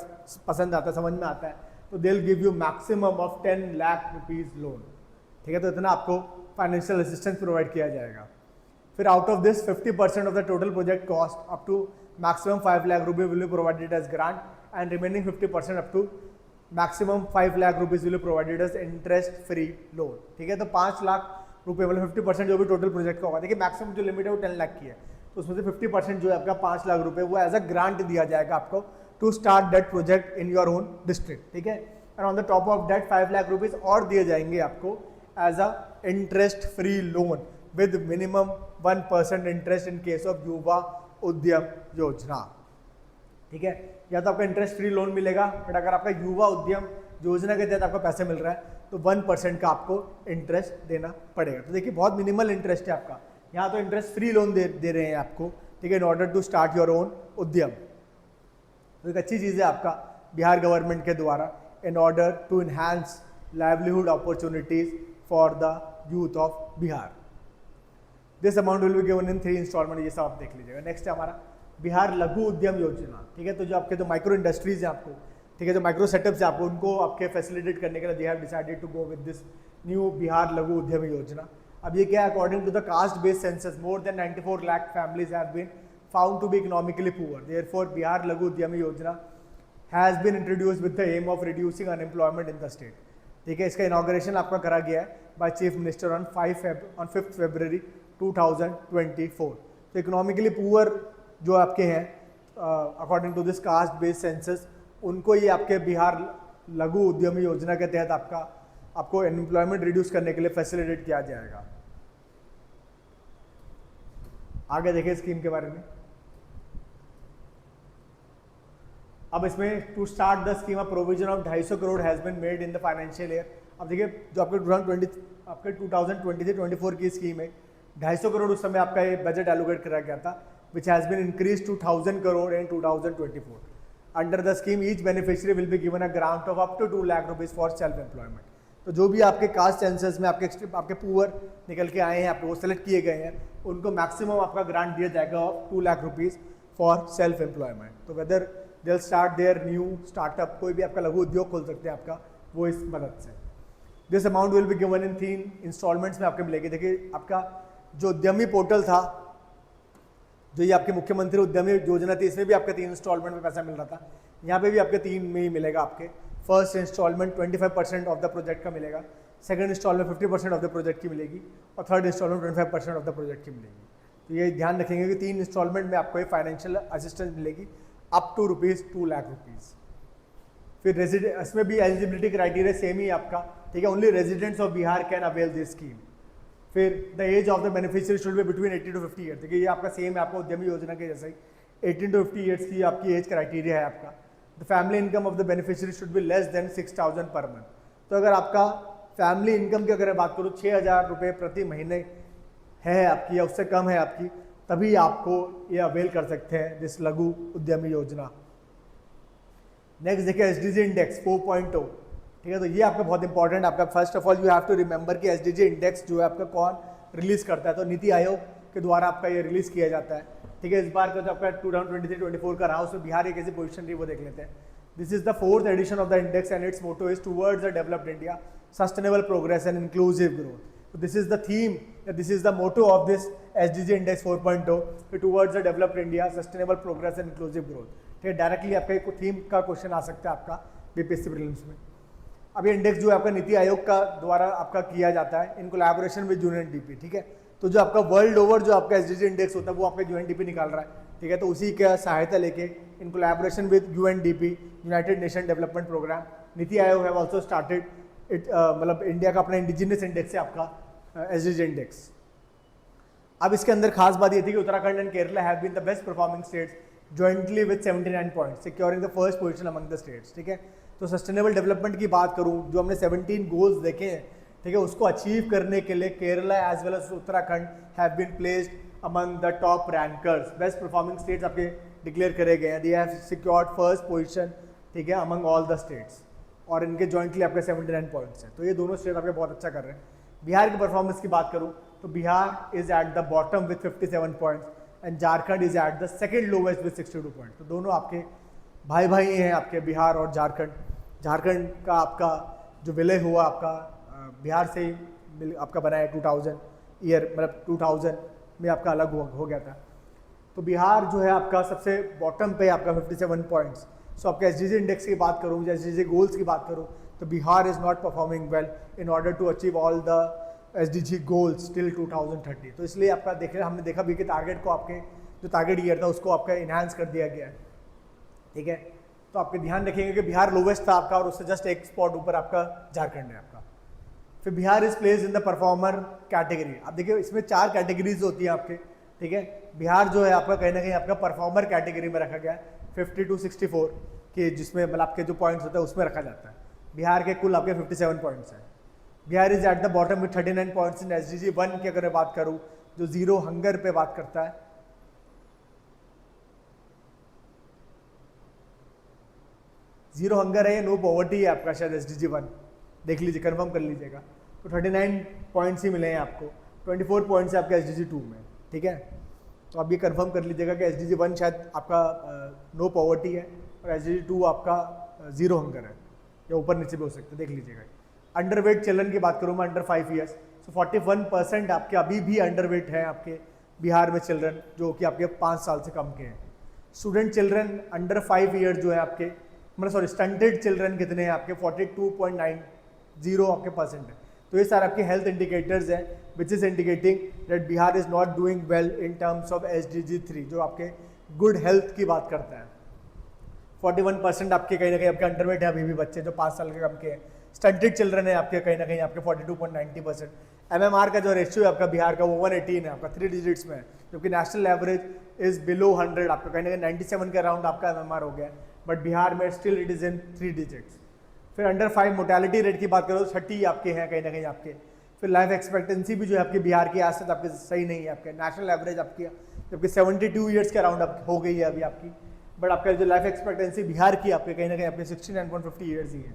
[SPEAKER 1] पसंद आता है, समझ में आता है, तो they will give you maximum of 10 lakh rupees loan, ठीक है। तो इतना आपको फाइनेंशियल असिस्टेंस प्रोवाइड किया जाएगा। फिर out of this 50% of the total project cost up to maximum 5 lakh rupees will be provided as grant, and remaining 50% up to maximum 5 lakh rupees will be provided as interest free loan, ठीक है। तो 5 लाख रुपए मतलब 50% जो भी टोटल प्रोजेक्ट का होगा, देखिए मैक्सिमम जो लिमिट है वो 10 लाख की है, तो उसमें से 50% जो है आपका 5 लाख रुपए वो एज अ ग्रांट दिया जाएगा आपको to start that project in your own district, ठीक है। And on the top of that 5 lakh rupees और दिए जाएंगे आपको as a interest free loan with minimum 1% interest in case of Yuva Udyam Yojana, ठीक है। या तो आपका इंटरेस्ट फ्री लोन मिलेगा, बट अगर आपका युवा उद्यम योजना के तहत आपको पैसे मिल रहा है तो 1% का आपको इंटरेस्ट देना पड़ेगा। तो देखिए बहुत मिनिमल इंटरेस्ट है आपका, यहाँ तो इंटरेस्ट फ्री लोन दे रहे हैं आपको, ठीक है, in order to start your own उद्यम। तो एक अच्छी चीज़ है आपका बिहार गवर्नमेंट के द्वारा in order to enhance livelihood opportunities for the youth of Bihar. This amount will be given in 3 installment, ये सब आप देख लीजिएगा। नेक्स्ट है हमारा बिहार लघु उद्यम योजना, ठीक है। तो जो आपके जो माइक्रो इंडस्ट्रीज हैं आपको, ठीक है, जो माइक्रो सेटअप्स है आपको उनको आपके फैसिलिटेट करने के लिए they have decided to go with this new Bihar Laghu Udyami Yojana. अब ये क्या है, according to the caste based census more than 94 lakh families have been found to be economically poor, therefore Bihar Laghu Udyami Yojana has been introduced with the aim of reducing unemployment in the state, ठीक है। इसका इनॉग्रेशन आपका करा गया है by chief minister on 5 February 2024। तो इकोनॉमिकली पुअर जो आपके हैं according to this caste based census, उनको ये आपके बिहार लघु उद्यमी योजना के तहत आपको अनएम्प्लॉयमेंट रिड्यूस करने के लिए फैसिलिटेट किया जाएगा। आगे देखिए स्कीम के बारे में। अब इसमें to start the scheme of provision of 250 crore has been made in the financial year. अब देखिए जो आपके 2023-24 की स्कीम है, 250 करोड़ उस समय आपका ये बजट एलोकेट करा गया था, which has been increase to 1000 crore in 2024। Under the scheme each beneficiary will be given a grant of up to 2 lakh rupees for self employment. तो जो भी आपके कास्ट सेंसस में आपके पुअर निकल के आए हैं, आपको वो सेलेक्ट किए गए हैं, उनको मैक्सिमम आपका ग्रांट दिया जाएगा of 2 lakh rupees for self employment. तो whether they start their new startup, कोई भी आपका लघु उद्योग खोल सकते हैं आपका वो इस मदद से। This amount will be given in 3 installments में आपके मिलेगी। देखिए आपका जो उद्यमी पोर्टल था, जो ये आपके मुख्यमंत्री उद्यमी योजना थी, इसमें भी आपके 3 इंस्टॉलमेंट में पैसा मिल रहा था, यहाँ पे भी आपके 3 में ही मिलेगा। आपके first installment 25% of the project का मिलेगा, second installment 50% of the project की मिलेगी और third installment 25% of the project की मिलेगी। तो ये ध्यान रखेंगे कि 3 इंस्टॉलमेंट में आपको ये फाइनेंशियल असिस्टेंस मिलेगी अप टू ₹2 लाख। फिर रेजिडेंट, इसमें भी एलिजिबिलिटी क्राइटेरिया सेम ही आपका, ठीक है, only residents of Bihar can avail this scheme. फिर the age of the beneficiary should be between 18 to 50 year, देखिए ये आपका सेम है, आपका उद्यमी योजना के जैसा ही 18 to 50 ईयर्स की आपकी एज क्राइटेरिया है आपका। The family income of the beneficiary should be less than 6,000 per month. तो अगर आपका फैमिली इनकम की अगर मैं बात करूँ 6,000 रुपये प्रति महीने है आपकी या उससे कम है आपकी, तभी आपको ये अवेल कर सकते हैं जिस लघु उद्यमी योजना। नेक्स्ट देखिए एसडीजी इंडेक्स 4.0, ठीक है, तो ये आपका बहुत इंपॉर्टेंट आपका। First of all you have to remember कि एसडीजी इंडेक्स जो है आपका कौन रिलीज करता है, तो नीति आयोग के द्वारा आपका ये रिलीज किया जाता है, ठीक है। इस बार का जो आपका 2023-24 का रहा उसमें बिहार एक ऐसी पोजीशन रही वो देख लेते हैं। This is the 4th edition of the index and its motto is towards the developed India, sustainable progress and inclusive growth. So this is the theme, this is the motto of this SDG Index 4.0, towards the developed India, sustainable progress and inclusive growth। ठीक है, डायरेक्टली आपका एक थीम का क्वेश्चन आ सकता है आपका बीपीएससी प्रीलिम्स में। अब ये इंडेक्स जो है आपका नीति आयोग का द्वारा आपका किया जाता है इन कोलैबोरेशन विद यूएनडीपी, ठीक है। तो जो आपका वर्ल्ड ओवर जो आपका एसडीजी इंडेक्स होता है वो आपका यूएनडीपी निकाल रहा है, ठीक है। तो उसी का सहायता लेके in collaboration with UNDP, United Nation Development Programme, NITI Aayog have also started it, मतलब इंडिया का अपना इंडिजिनियस इंडेक्स है आपका एसडीजी इंडेक्स। अब इसके अंदर खास बात ये थी कि Uttarakhand and Kerala have been the best performing states jointly with 79 points, securing the first position among the states, ठीक है। तो सस्टेनेबल डेवलपमेंट की बात करूं, जो हमने 17 गोल्स देखे हैं, ठीक है, उसको अचीव करने के लिए Kerala as well as Uttarakhand have been placed among the top rankers, best performing states आपके डिक्लेयर करे गए हैं। They have secured first position, ठीक है, अमंग ऑल द स्टेट्स, और इनके जॉइंटली आपके 79 पॉइंट्स हैं। तो ये दोनों स्टेट आपके बहुत अच्छा कर रहे हैं। बिहार की परफॉर्मेंस की बात करूं तो Bihar is at the bottom with 57 points and Jharkhand is at the second lowest with 62 point. तो दोनों आपके भाई भाई हैं आपके, बिहार और झारखंड। झारखंड का आपका जो विलय हुआ आपका बिहार से ही आपका बना है 2000 ईयर, मतलब 2000 में आपका अलग हो गया था। तो बिहार जो है आपका सबसे बॉटम पे आपका 57 पॉइंट्स। सो आपका एसडीजी इंडेक्स की बात करूँ या एसडीजी गोल्स की बात करूँ तो Bihar is not performing well in order to achieve all the SDG goals till 2030। तो इसलिए आपका हमने देखा भी कि टारगेट को आपके जो टारगेट ईयर था उसको आपका इन्हांस कर दिया गया है, ठीक है। तो आपके ध्यान रखेंगे कि बिहार लोवेस्ट था आपका और उससे जस्ट एक स्पॉट ऊपर आपका झारखंड है आपका। फिर Bihar is place in the performer category. अब देखिए इसमें 4 कैटेगरीज होती है आपके, ठीक है। बिहार जो है आपका कहीं ना कहीं आपका परफॉर्मर कैटेगरी में रखा गया है 50 to 64 के, जिसमें मतलब आपके जो पॉइंट्स होते हैं उसमें रखा जाता है। बिहार के कुल आपके 57 पॉइंट्स हैं। Bihar is at the bottom with 39 points in SDG 1 की अगर मैं बात करूं जो जीरो हंगर पे बात करता है। जीरो हंगर है या नो पॉवर्टी है आपका शायद एसडीजी 1, देख लीजिए, कंफर्म कर लीजिएगा। तो 39 पॉइंट्स ही मिले हैं आपको, 24 पॉइंट्स है आपके एसडीजी 2 में, ठीक है। तो आप ये कंफर्म कर लीजिएगा कि एसडीजी 1 शायद आपका नो पॉवर्टी है और एसडीजी 2 आपका जीरो हंगर है, या ऊपर नीचे भी हो सकता है, देख लीजिएगा। अंडरवेट चिल्ड्रन की बात करूँ मैं, अंडर 5 ईयर्स, सो 41% आपके अभी भी अंडरवेट हैं आपके बिहार में चिल्ड्रन, जो कि आपके 5 साल से कम के हैं। स्टूडेंट चिल्ड्रन अंडर 5 ईयर जो है आपके, मतलब सॉरी स्टंटेड चिल्ड्रन कितने हैं आपके 42.90 आपके परसेंट है। तो ये सारे आपके हेल्थ इंडिकेटर्स हैं which is indicating that Bihar is not doing well in terms of SDG 3, जो आपके गुड हेल्थ की बात करता है। 41% आपके कहीं ना कहीं आपके अंडरवेट है अभी भी बच्चे जो 5 साल के कम के हैं। स्टंटेड चिल्ड्रन है आपके कहीं ना कहीं आपके 42.90%। एमएमआर का जो रेशियो है आपका बिहार का वो 118 है आपका, 3 डिजिट्स में है, जबकि नेशनल एवरेज इज बिलो 100 आपका, कहीं ना कहीं 97 के अराउंड आपका एमएमआर हो गया है, बट बिहार में still it is in 3 digits. फिर अंडर 5 मोर्टेलिटी रेट की बात करो 30 आपके हैं कहीं ना कहीं आपके। फिर लाइफ एक्सपेक्टेंसी भी जो है आपके बिहार की आज से आपके सही नहीं है आपके, नेशनल एवरेज आपकी जबकि 72 ईयर्स के अराउंड आप हो गई है अभी आपकी, बट आपका जो लाइफ एक्सपेक्टेंसी बिहार की आपके कहीं ना कहीं आपके 69.50 ईयर्स ही है।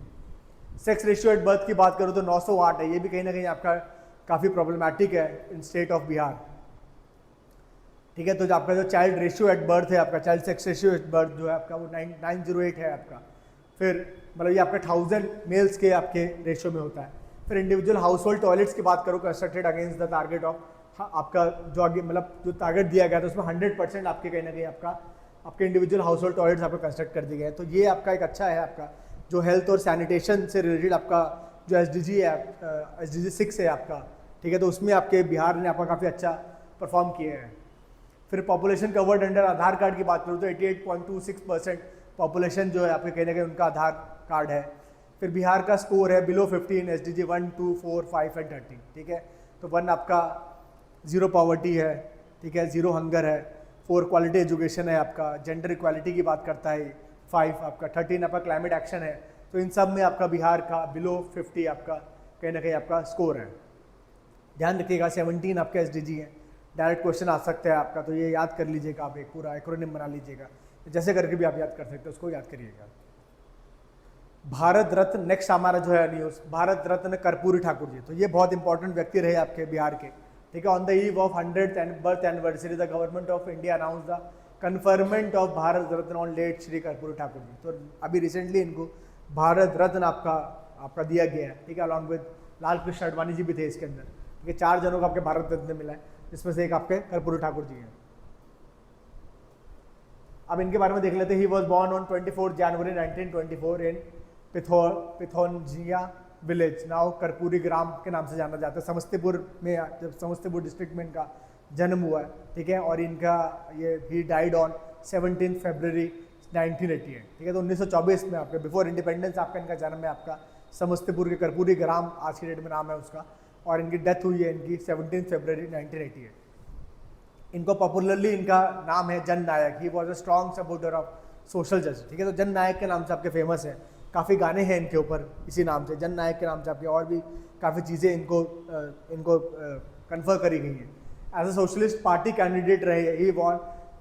[SPEAKER 1] सेक्स रेशियो एट बर्थ की बात करूँ तो 908 है, ये भी कहीं ना कहीं आपका काफ़ी प्रॉब्लमैटिक है इन स्टेट ऑफ बिहार, ठीक है। तो जो आपका जो चाइल्ड रेशियो एट बर्थ है आपका, child sex ratio at birth जो है आपका वो 908 है आपका। फिर मतलब ये आपका 1000 मेल्स के आपके रेशियो में होता है। फिर इंडिविजुअल हाउस होल्ड टॉयलेट्स की बात करूँ constructed against the target of आपका जो आगे मतलब जो टारगेट दिया गया था उसमें 100% आपके कहीं ना कहीं आपके इंडिविजुअल हाउस होल्ड टॉयलेट्स आपको कंस्ट्रक्ट कर दिए गए हैं। तो ये आपका एक अच्छा है आपका जो हेल्थ और सैनिटेशन से रिलेटेड आपका जो SDG है, SDG 6 है आपका, ठीक है, तो उसमें आपके बिहार ने आपका काफ़ी अच्छा परफॉर्म किया है। फिर पॉपुलेशन कवर्ड अंडर आधार कार्ड की बात करूँ तो 88.26% पॉपुलेशन जो है आपके कहीं ना कहीं उनका आधार कार्ड है। फिर बिहार का स्कोर है बिलो 15 SDG 1, 2, 4, 5 एंड 13, ठीक है। तो 1 आपका ज़ीरो पॉवर्टी है, ठीक है, ज़ीरो हंगर है, 4 क्वालिटी एजुकेशन है आपका, जेंडर इक्वालिटी की बात करता है, 5 आपका, 13 आपका क्लाइमेट एक्शन है। तो इन सब में आपका बिहार का बिलो 50 आपका कहीं ना कहीं आपका स्कोर है। ध्यान रखिएगा 17 आपका SDG है, डायरेक्ट क्वेश्चन आ सकता है आपका, तो ये याद कर लीजिएगा, आप एक पूरा एक्रोनिम बना लीजिएगा, जैसे करके भी आप याद कर सकते हो, उसको याद करिएगा। भारत रत्न, नेक्स्ट हमारा जो है न्यूज़, भारत रत्न कर्पूरी ठाकुर जी, तो ये बहुत इंपॉर्टेंट व्यक्ति रहे आपके बिहार के, ठीक है। On the eve of 100th birth anniversary the government of India announce the conferment of Bharat Ratna on late Shri Karpoori Thakur ji. तो अभी रिसेंटली इनको भारत रत्न आपका दिया गया है, ठीक है, अलॉन्ग विद लाल कृष्ण आडवाणी जी भी थे इसके अंदर, ठीक है। 4 जनों को आपके भारत रत्न मिला है, जिसमें से एक आपके कर्पूरी ठाकुर जी हैं। अब इनके बारे में देख लेते हैं। He was born on 24 January 1924 in Pitaunjhia village, now Karpoori Gram के नाम से जाना जाता है। समस्तीपुर में, जब समस्तीपुर डिस्ट्रिक्ट में इनका जन्म हुआ है, ठीक है। और इनका ये ही डाइड ऑन 17 फरवरी 1988, ठीक है। तो 1924 में आपके बिफोर इंडिपेंडेंस आपका इनका जन्म है आपका समस्तीपुर के कर्पूरी ग्राम, आज की डेट में नाम है उसका, और इनकी डेथ हुई है इनकी 17 फरवरी 1988। इनको पॉपुलरली इनका नाम है Jan Nayak. He was a strong supporter of social justice, ठीक है। तो जन नायक के नाम से आपके फेमस है, काफ़ी गाने हैं इनके ऊपर इसी नाम से, जन नायक के नाम से आपके, और भी काफ़ी चीज़ें इनको कन्फर करी गई हैं। As a socialist party candidate रहे, he won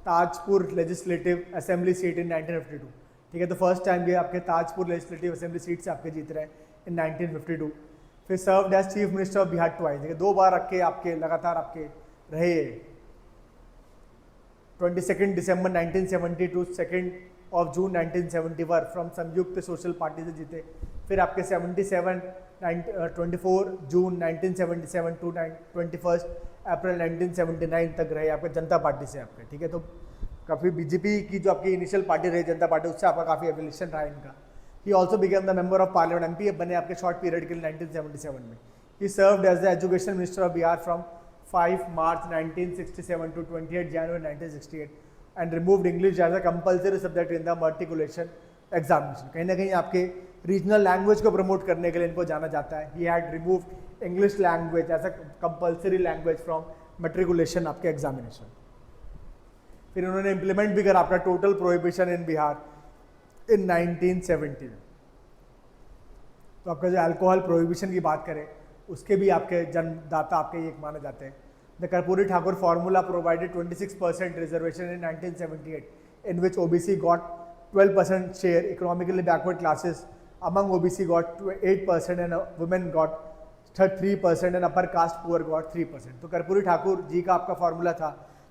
[SPEAKER 1] Tajpur legislative assembly seat in 1952, ठीक है। तो फर्स्ट टाइम ये आपके ताजपुर लेजिस्लेटिव असेंबली सीट से आपके जीत रहे हैं इन 1952। फिर served as chief minister of Bihar twice, ठीक है, 2 बार आपके लगातार आपके रहे। 22 दिसंबर 1970 to 2 June 1971 from Samyukta social party से जीते। फिर आपके 24 जून 1977 टू 21 अप्रैल 1979 तक रहे आपके जनता पार्टी से आपके, ठीक है। तो काफ़ी बीजेपी की जो आपकी इनिशियल पार्टी रही जनता पार्टी, उससे आपका काफ़ी एफिलिएशन रहा इनका। He also became the member of parliament, MP बने आपके शॉर्ट पीरियड के लिए 1977 में। He served as the education minister of Bihar from 5 March 1967 to 28 January 1968 and removed English as a compulsory subject in the matriculation examination। कहीं ना कहीं आपके रीजनल लैंग्वेज को प्रमोट करने के लिए इनको जाना जाता है। He had removed English language as a compulsory language from matriculation आपके एग्जामिनेशन। फिर उन्होंने इम्प्लीमेंट भी करा आपका टोटल प्रोहिबिशन इन बिहार इन 1970। तो आपका जो अल्कोहल प्रोहिबिशन की बात करें, उसके भी आपके जन्मदाता आपके एक माने जाते हैं। The Karpoori Thakur formula provided 26% reservation in 1978 in which OBC got 12% share, economically backward classes among OBC got 8% and women got 3% and upper caste poor got 3%। तो कर्पूरी ठाकुर जी का आपका फार्मूला था,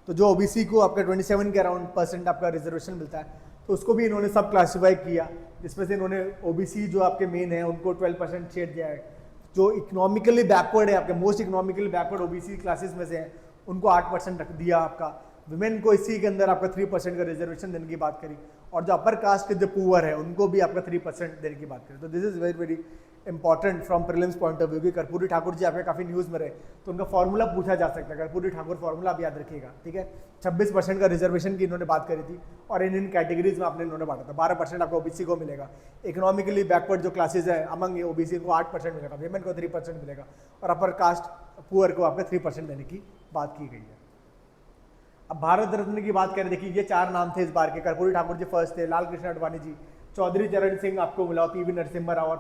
[SPEAKER 1] तो जो OBC को आपका 27 के अराउंड % आपका रिजर्वेशन मिलता है, तो उसको भी इन्होंने सब क्लासीफाई किया, जिसमें से इन्होंने OBC जो आपके मेन है उनको 12% शेयर दिया है। जो इकोनॉमिकली बैकवर्ड है आपके, most economically backward OBC classes में से हैं, उनको 8% रख दिया आपका। वुमेन को इसी के अंदर आपका 3% का रिजर्वेशन देने की बात करी, और जो अपर कास्ट के जो पुअर है उनको भी आपका 3% देने की बात करी। तो this is very very important from prelims point of view कि कर्पूरी ठाकुर जी आपके काफ़ी न्यूज़ में रहे, तो उनका फॉर्मूला पूछा जा सकता है। कर्पूरी ठाकुर फॉर्मूला आप याद रखिएगा, ठीक है। 26% का रिजर्वेशन की इन्होंने बात करी थी, और इन कैटेगरीज में आपने इन्होंने बांटा था। 12% आपको OBC को मिलेगा, इकोनॉमिकली बैकवर्ड जो क्लासेज है अमंग OBC को 8% मिलेगा, वुमेन को 3% मिलेगा, और अपर कास्ट पुअर को आपको 3% देने की बात की गई है। अब भारत रत्न की बात करें, देखिए ये 4 नाम थे इस बार के। कर्पूरी ठाकुर जी फर्स्ट थे, लाल कृष्ण आडवाणी जी, चौधरी चरण सिंह आपको मिला, PV नरसिम्हा राव, और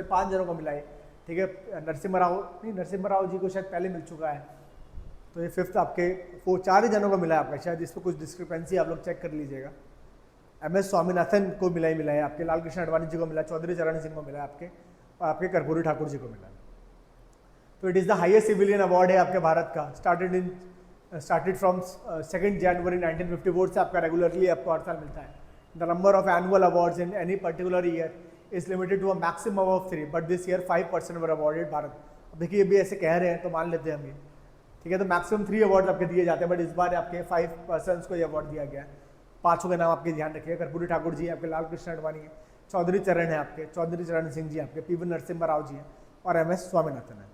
[SPEAKER 1] 5 जनों को मिला है, ठीक है। नरसिम्हा राव जी को शायद पहले मिल चुका है, तो ये 5th आपके 4 ही जनों को मिला है आपका, शायद इस पर कुछ डिस्क्रिपेंसी आप लोग चेक कर लीजिएगा। MS स्वामीनाथन को मिला है आपके, लाल कृष्ण आडवाणी जी को मिला, चौधरी चरण सिंह को मिला है आपके, और आपके कर्पूरी ठाकुर जी को मिला है। तो it is the highest civilian award है आपके भारत का। स्टार्टेड फ्रॉम 2 जनवरी 1954 से आपका रेगुलरली आपको हर साल मिलता है। The number of annual awards in any particular year is limited to a maximum of 3, but this year 5% were awarded Bharat. अब देखिए ये भी ऐसे कह रहे हैं तो मान लेते हैं हम ये, ठीक है। तो मैक्सिमम 3 अवार्ड आपके दिए जाते हैं, बट इस बार आपके 5 पर्सन्स को ये अवार्ड दिया गया है। 5 के नाम आपके ध्यान रखिएगा। कर्पूरी ठाकुर जी आपके, लाल कृष्ण आडवाणी है, चौधरी चरण है आपके, चौधरी चरण सिंह जी आपके, पीवी नरसिम्हा राव जी हैं और एम एस स्वामीनाथन है।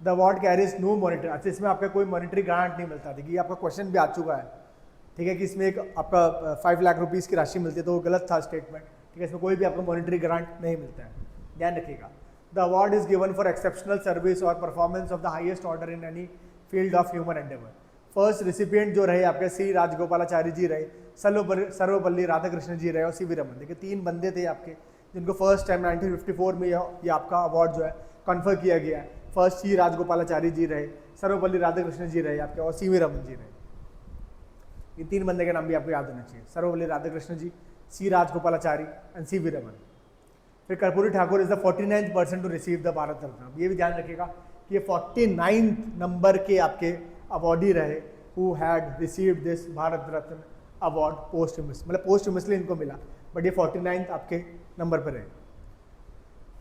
[SPEAKER 1] The award carries no monetary, अच्छा इसमें आपका कोई मॉनिटरी ग्रांट नहीं मिलता। देखिए आपका क्वेश्चन भी आ चुका है, ठीक है, कि इसमें एक आपका 5 लाख रुपीज़ की राशि मिलती है, तो वो गलत था स्टेटमेंट, ठीक है, इसमें कोई भी आपको मॉनिटरी ग्रांट नहीं मिलता है, ध्यान रखिएगा। The award is given for exceptional service और performance of the highest order in any field of human endeavour. First recipient जो रहे आपके सी राजगोपालाचारी जी रहे, सर्वपल्ली राधाकृष्ण जी रहे और सी वी रमन। देखिए 3 बंदे थे आपके जिनको फर्स्ट टाइम 1954 में ये आपका अवार्ड जो है कन्फर किया गया है। फर्स्ट सी राजगोपालाचारी जी रहे, सर्वपल्ली राधाकृष्ण जी रहे आपके और सी वी रमन जी रहे। ये 3 बंदे के नाम भी आपको याद होना चाहिए, Sarvepalli Radhakrishna ji, C Rajagopalachari and C V Raman. फिर Karpoori Thakur is the 49th person to receive the Bharat Ratna. ये भी ध्यान रखिएगा कि ये 49th नंबर के आपके अवार्डी रहे who had received this Bharat Ratna award posthumous, मतलब पोस्टह्यूमसली इनको मिला, बट ये 49th आपके नंबर पर है।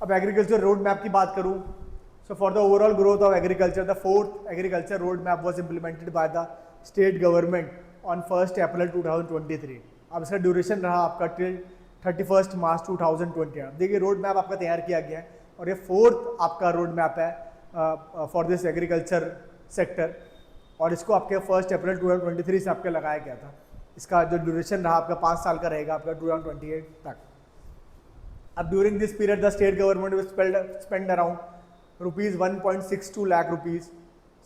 [SPEAKER 1] अब एग्रीकल्चर रोड मैप की बात करूं, so for the overall growth of agriculture the 4th agriculture road map was implemented by the state government on 1 अप्रैल 2023। अब इसका ड्यूरेशन रहा आपका टिल 31 मार्च 2020। देखिए रोड मैप आपका तैयार किया गया है और ये 4th आपका रोड मैप है फॉर दिस एग्रीकल्चर सेक्टर, और इसको आपके 1 अप्रैल 2023 से आपके लगाया गया था। इसका जो ड्यूरेशन रहा आपका 5 साल का रहेगा आपका 2028 तक। अब during this period the state government will spend around ₹1.62 lakh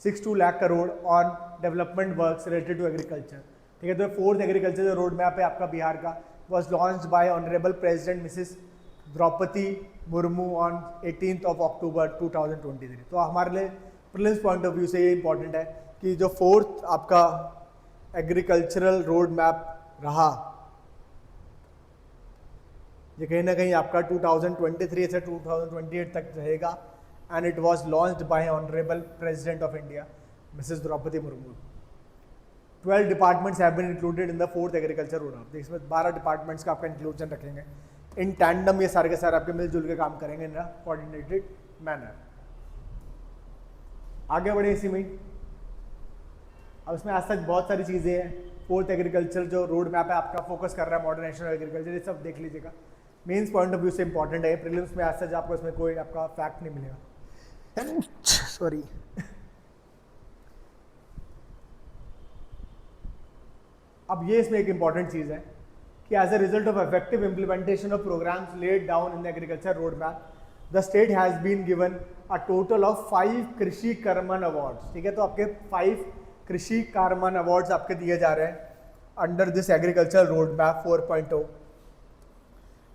[SPEAKER 1] 62 lakh crore on development works related to agriculture, ठीक है। तो 4th एग्रीकल्चर जो रोड मैप है आपका बिहार का was launched by Honorable President Mrs. Draupadi Murmu on 18th of October 2023। तो हमारे लिए प्रीलिम्स पॉइंट ऑफ व्यू से ये इंपॉर्टेंट है कि जो 4th आपका एग्रीकल्चरल रोड मैप रहा ये कहीं ना कहीं आपका 2023 से 2028 तक रहेगा, and it was launched by honourable president of India Mrs Draupadi Murmu. 12 departments have been included in the 4th agriculture road map. इसमें 12 डिपार्टमेंट्स का आपका इंक्लूजन रखेंगे। इन टैंडम ये सारे के सारे आपके मिलजुल के काम करेंगे इन कोऑर्डिनेटेड मैनर। आगे बढ़े इसी में। अब इसमें आज तक बहुत सारी चीज़ें हैं। 4th एग्रीकल्चर जो रोड मैप है आपका फोकस कर रहा है मॉडर्नाइजेशन ऑफ एग्रीकल्चर, ये सब देख लीजिएगा। मेंस पॉइंट ऑफ व्यू से इंपॉर्टेंट है, प्रीलिम्स में आज तक आपको इसमें कोई आपका फैक्ट नहीं मिलेगा। सॉरी। अब ये इसमें एक इंपॉर्टेंट चीज है कि as a result of effective implementation of programmes laid down in the agriculture road map the state has been given a total of 5 Krishi Karman awards, ठीक है। तो आपके 5 कृषि कर्मन अवार्ड्स आपके दिए जा रहे हैं under this agriculture road map 4.0।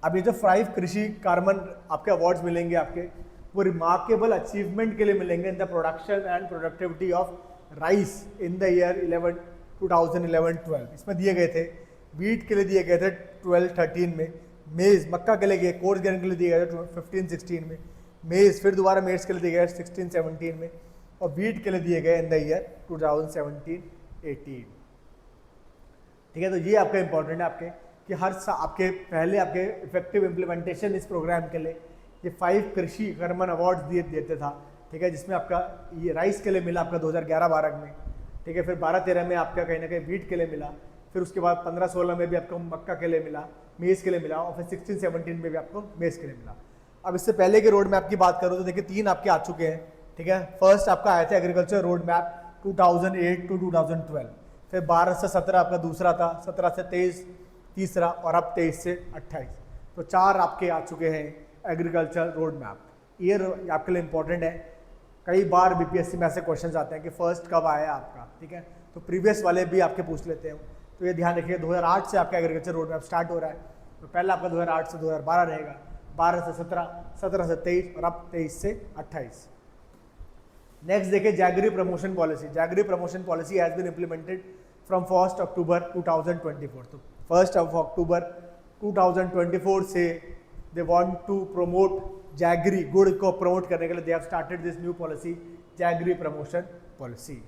[SPEAKER 1] अब ये जो 5 कृषि कर्मन आपके अवार्ड्स मिलेंगे आपके, वो रिमार्केबल अचीवमेंट के लिए मिलेंगे in the production and productivity of rice in the year 2011-12। इसमें दिए गए थे वीट के लिए दिए गए थे 12-13 में, मेज़ मक्का के लिए कोर्स ग्रेन के लिए दिए गए थे 15-16 में, मेज़ फिर दोबारा मेज़ के लिए दिए गए 16-17 में, और वीट के लिए दिए गए इन द ईयर 2017-18। ठीक है। तो ये आपका इंपॉर्टेंट है आपके कि हर आपके पहले आपके इफेक्टिव इम्प्लीमेंटेशन इस प्रोग्राम के लिए ये 5 कृषि कर्मन अवार्ड दिए देते था, ठीक है, जिसमें आपका ये राइस के लिए मिला आपका 2011-12 में, ठीक है। फिर 12-13 में आपका कहीं ना कहीं वीट के लिए मिला, फिर उसके बाद 15-16 में भी आपको मक्का के लिए मिला, मेज़ के लिए मिला, और फिर 16-17 में भी आपको मेज़ के लिए मिला। अब इससे पहले के रोड मैप की बात करूँ तो देखिए 3 आपके आ चुके हैं, ठीक है। फर्स्ट आपका आया था एग्रीकल्चर रोड मैप 2008-2012, फिर 12 से 17 आपका दूसरा था, 17 से 23 तीसरा, और अब 23 से 28। तो 4 आपके आ चुके हैं एग्रीकल्चर रोड मैप। ये आपके लिए इंपॉर्टेंट है, कई बार बीपीएससी में ऐसे क्वेश्चंस आते हैं कि फर्स्ट कब आया आपका, ठीक है। तो प्रीवियस वाले भी आपके पूछ लेते हैं, तो ये ध्यान रखिए 2008 से आपका एग्रीकल्चर रोड मैप स्टार्ट हो रहा है। तो पहला आपका 2008 से 2012 रहेगा, 12 से 17, 17 से 23, और अब 23 से 28। नेक्स्ट देखिए jaggery promotion policy. Jaggery promotion policy has been implemented from 1 October 2024। तो 1 अक्टूबर 2024 से they want to promote jaggery गुड़ को प्रमोट करने के लिए they have started this new policy, jaggery promotion policy.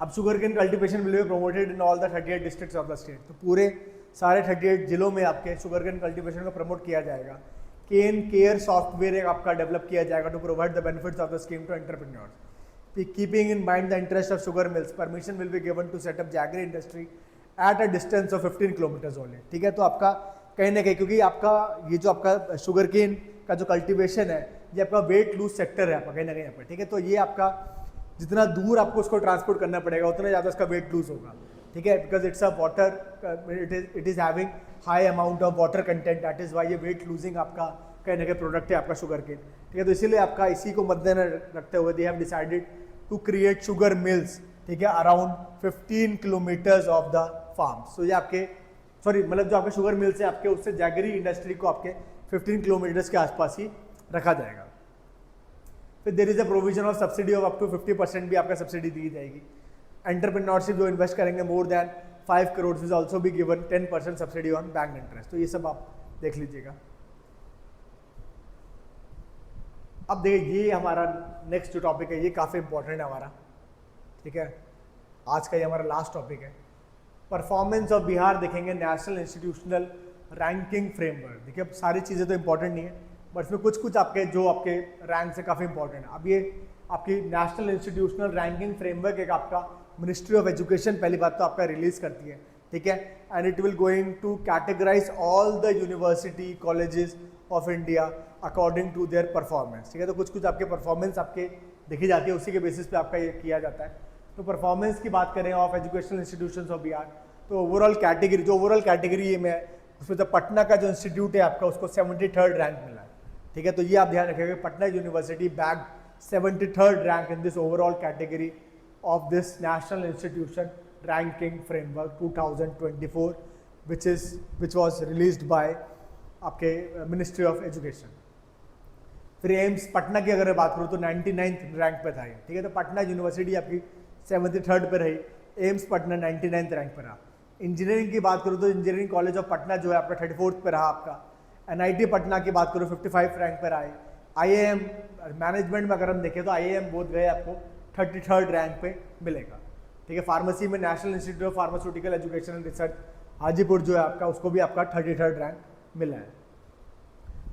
[SPEAKER 1] अब sugar cane cultivation will be promoted in all the 38 districts of the state. तो पूरे सारे 38 जिलों में आपके शुगर केन कल्टीवेशन को प्रमोट किया जाएगा। केन केयर सॉफ्टवेयर एक आपका डेवलप किया जाएगा to provide the benefits of the scheme to entrepreneurs. Keeping in mind the interest of sugar mills, permission will be given to set up jaggery industry at a distance of 15 kilometres only, ठीक है। तो आपका कहीं ना कहीं, क्योंकि आपका ये जो आपका शुगर केन का जो कल्टीवेशन है ये आपका वेट लूज सेक्टर है आपका कहीं ना कहीं यहाँ पर, ठीक है। तो ये आपका जितना दूर आपको उसको ट्रांसपोर्ट करना पड़ेगा उतना ज़्यादा उसका वेट लूज होगा, ठीक है, because it's a water, it is having high amount of water content, that is Y ये वेट लूजिंग आपका कहीं ना कहीं प्रोडक्ट है आपका शुगर केन, ठीक है। तो इसीलिए आपका इसी को मद्देनजर रखते हुए they have decided to create sugar mills, ठीक है, around 15 kilometres of the farms. तो ये आपके मतलब जो आपके शुगर मिल्स है आपके, उससे जैगरी इंडस्ट्री को आपके 15 किलोमीटर्स के आसपास ही रखा जाएगा। फिर there is a provision of subsidy of up to 50% भी आपका सब्सिडी दी जाएगी। एंटरप्रेन्योरशिप जो इन्वेस्ट करेंगे more than 5 crore is also भी given 10% subsidy on bank interest. तो ये सब आप देख लीजिएगा। अब देखिए ये हमारा नेक्स्ट जो टॉपिक है ये काफ़ी इंपॉर्टेंट है हमारा, ठीक है, आज का ये हमारा लास्ट टॉपिक है। परफॉर्मेंस ऑफ बिहार देखेंगे, नेशनल इंस्टीट्यूशनल रैंकिंग फ्रेमवर्क। देखिए अब सारी चीज़ें तो इंपॉर्टेंट नहीं है, बट इसमें कुछ कुछ आपके जो आपके रैंक से काफ़ी इंपॉर्टेंट है। अब ये आपकी नेशनल इंस्टीट्यूशनल रैंकिंग फ्रेमवर्क एक आपका मिनिस्ट्री ऑफ एजुकेशन पहली बात तो आपका रिलीज करती है, ठीक है, and it will going to categorise all the university colleges of India according to their performance, ठीक है। तो कुछ कुछ आपके परफॉर्मेंस आपके देखी जाती है, उसी के बेसिस पे आपका ये किया जाता है। तो परफॉर्मेंस की बात करें of educational institutions of Bihar, तो ओवरऑल कैटेगरी, जो ओवरऑल कैटेगरी में उसमें तो पटना का जो इंस्टीट्यूट है आपका उसको 73rd रैंक मिला है, ठीक है। तो ये आप ध्यान रखिएगा, Patna university bag 73rd rank in this overall category of this national institution ranking framework 2024 which was released by आपके मिनिस्ट्री ऑफ एजुकेशन। फिर एम्स पटना की अगर बात करूँ तो 99th रैंक पे था ये, ठीक है। तो पटना यूनिवर्सिटी आपकी 73rd पे रही, एम्स पटना 99th रैंक पर रहा। इंजीनियरिंग की बात करूँ तो इंजीनियरिंग कॉलेज ऑफ पटना जो है आपका 34th पे रहा आपका। NIT पटना की बात करूँ 55 रैंक पर आए। IIM मैनेजमेंट में अगर हम देखें तो IIM बोध गए आपको 33rd रैंक पे मिलेगा, ठीक है। फार्मेसी में national institute of pharmaceutical education and research Hajipur जो है आपका, उसको भी आपका 33rd रैंक मिला है।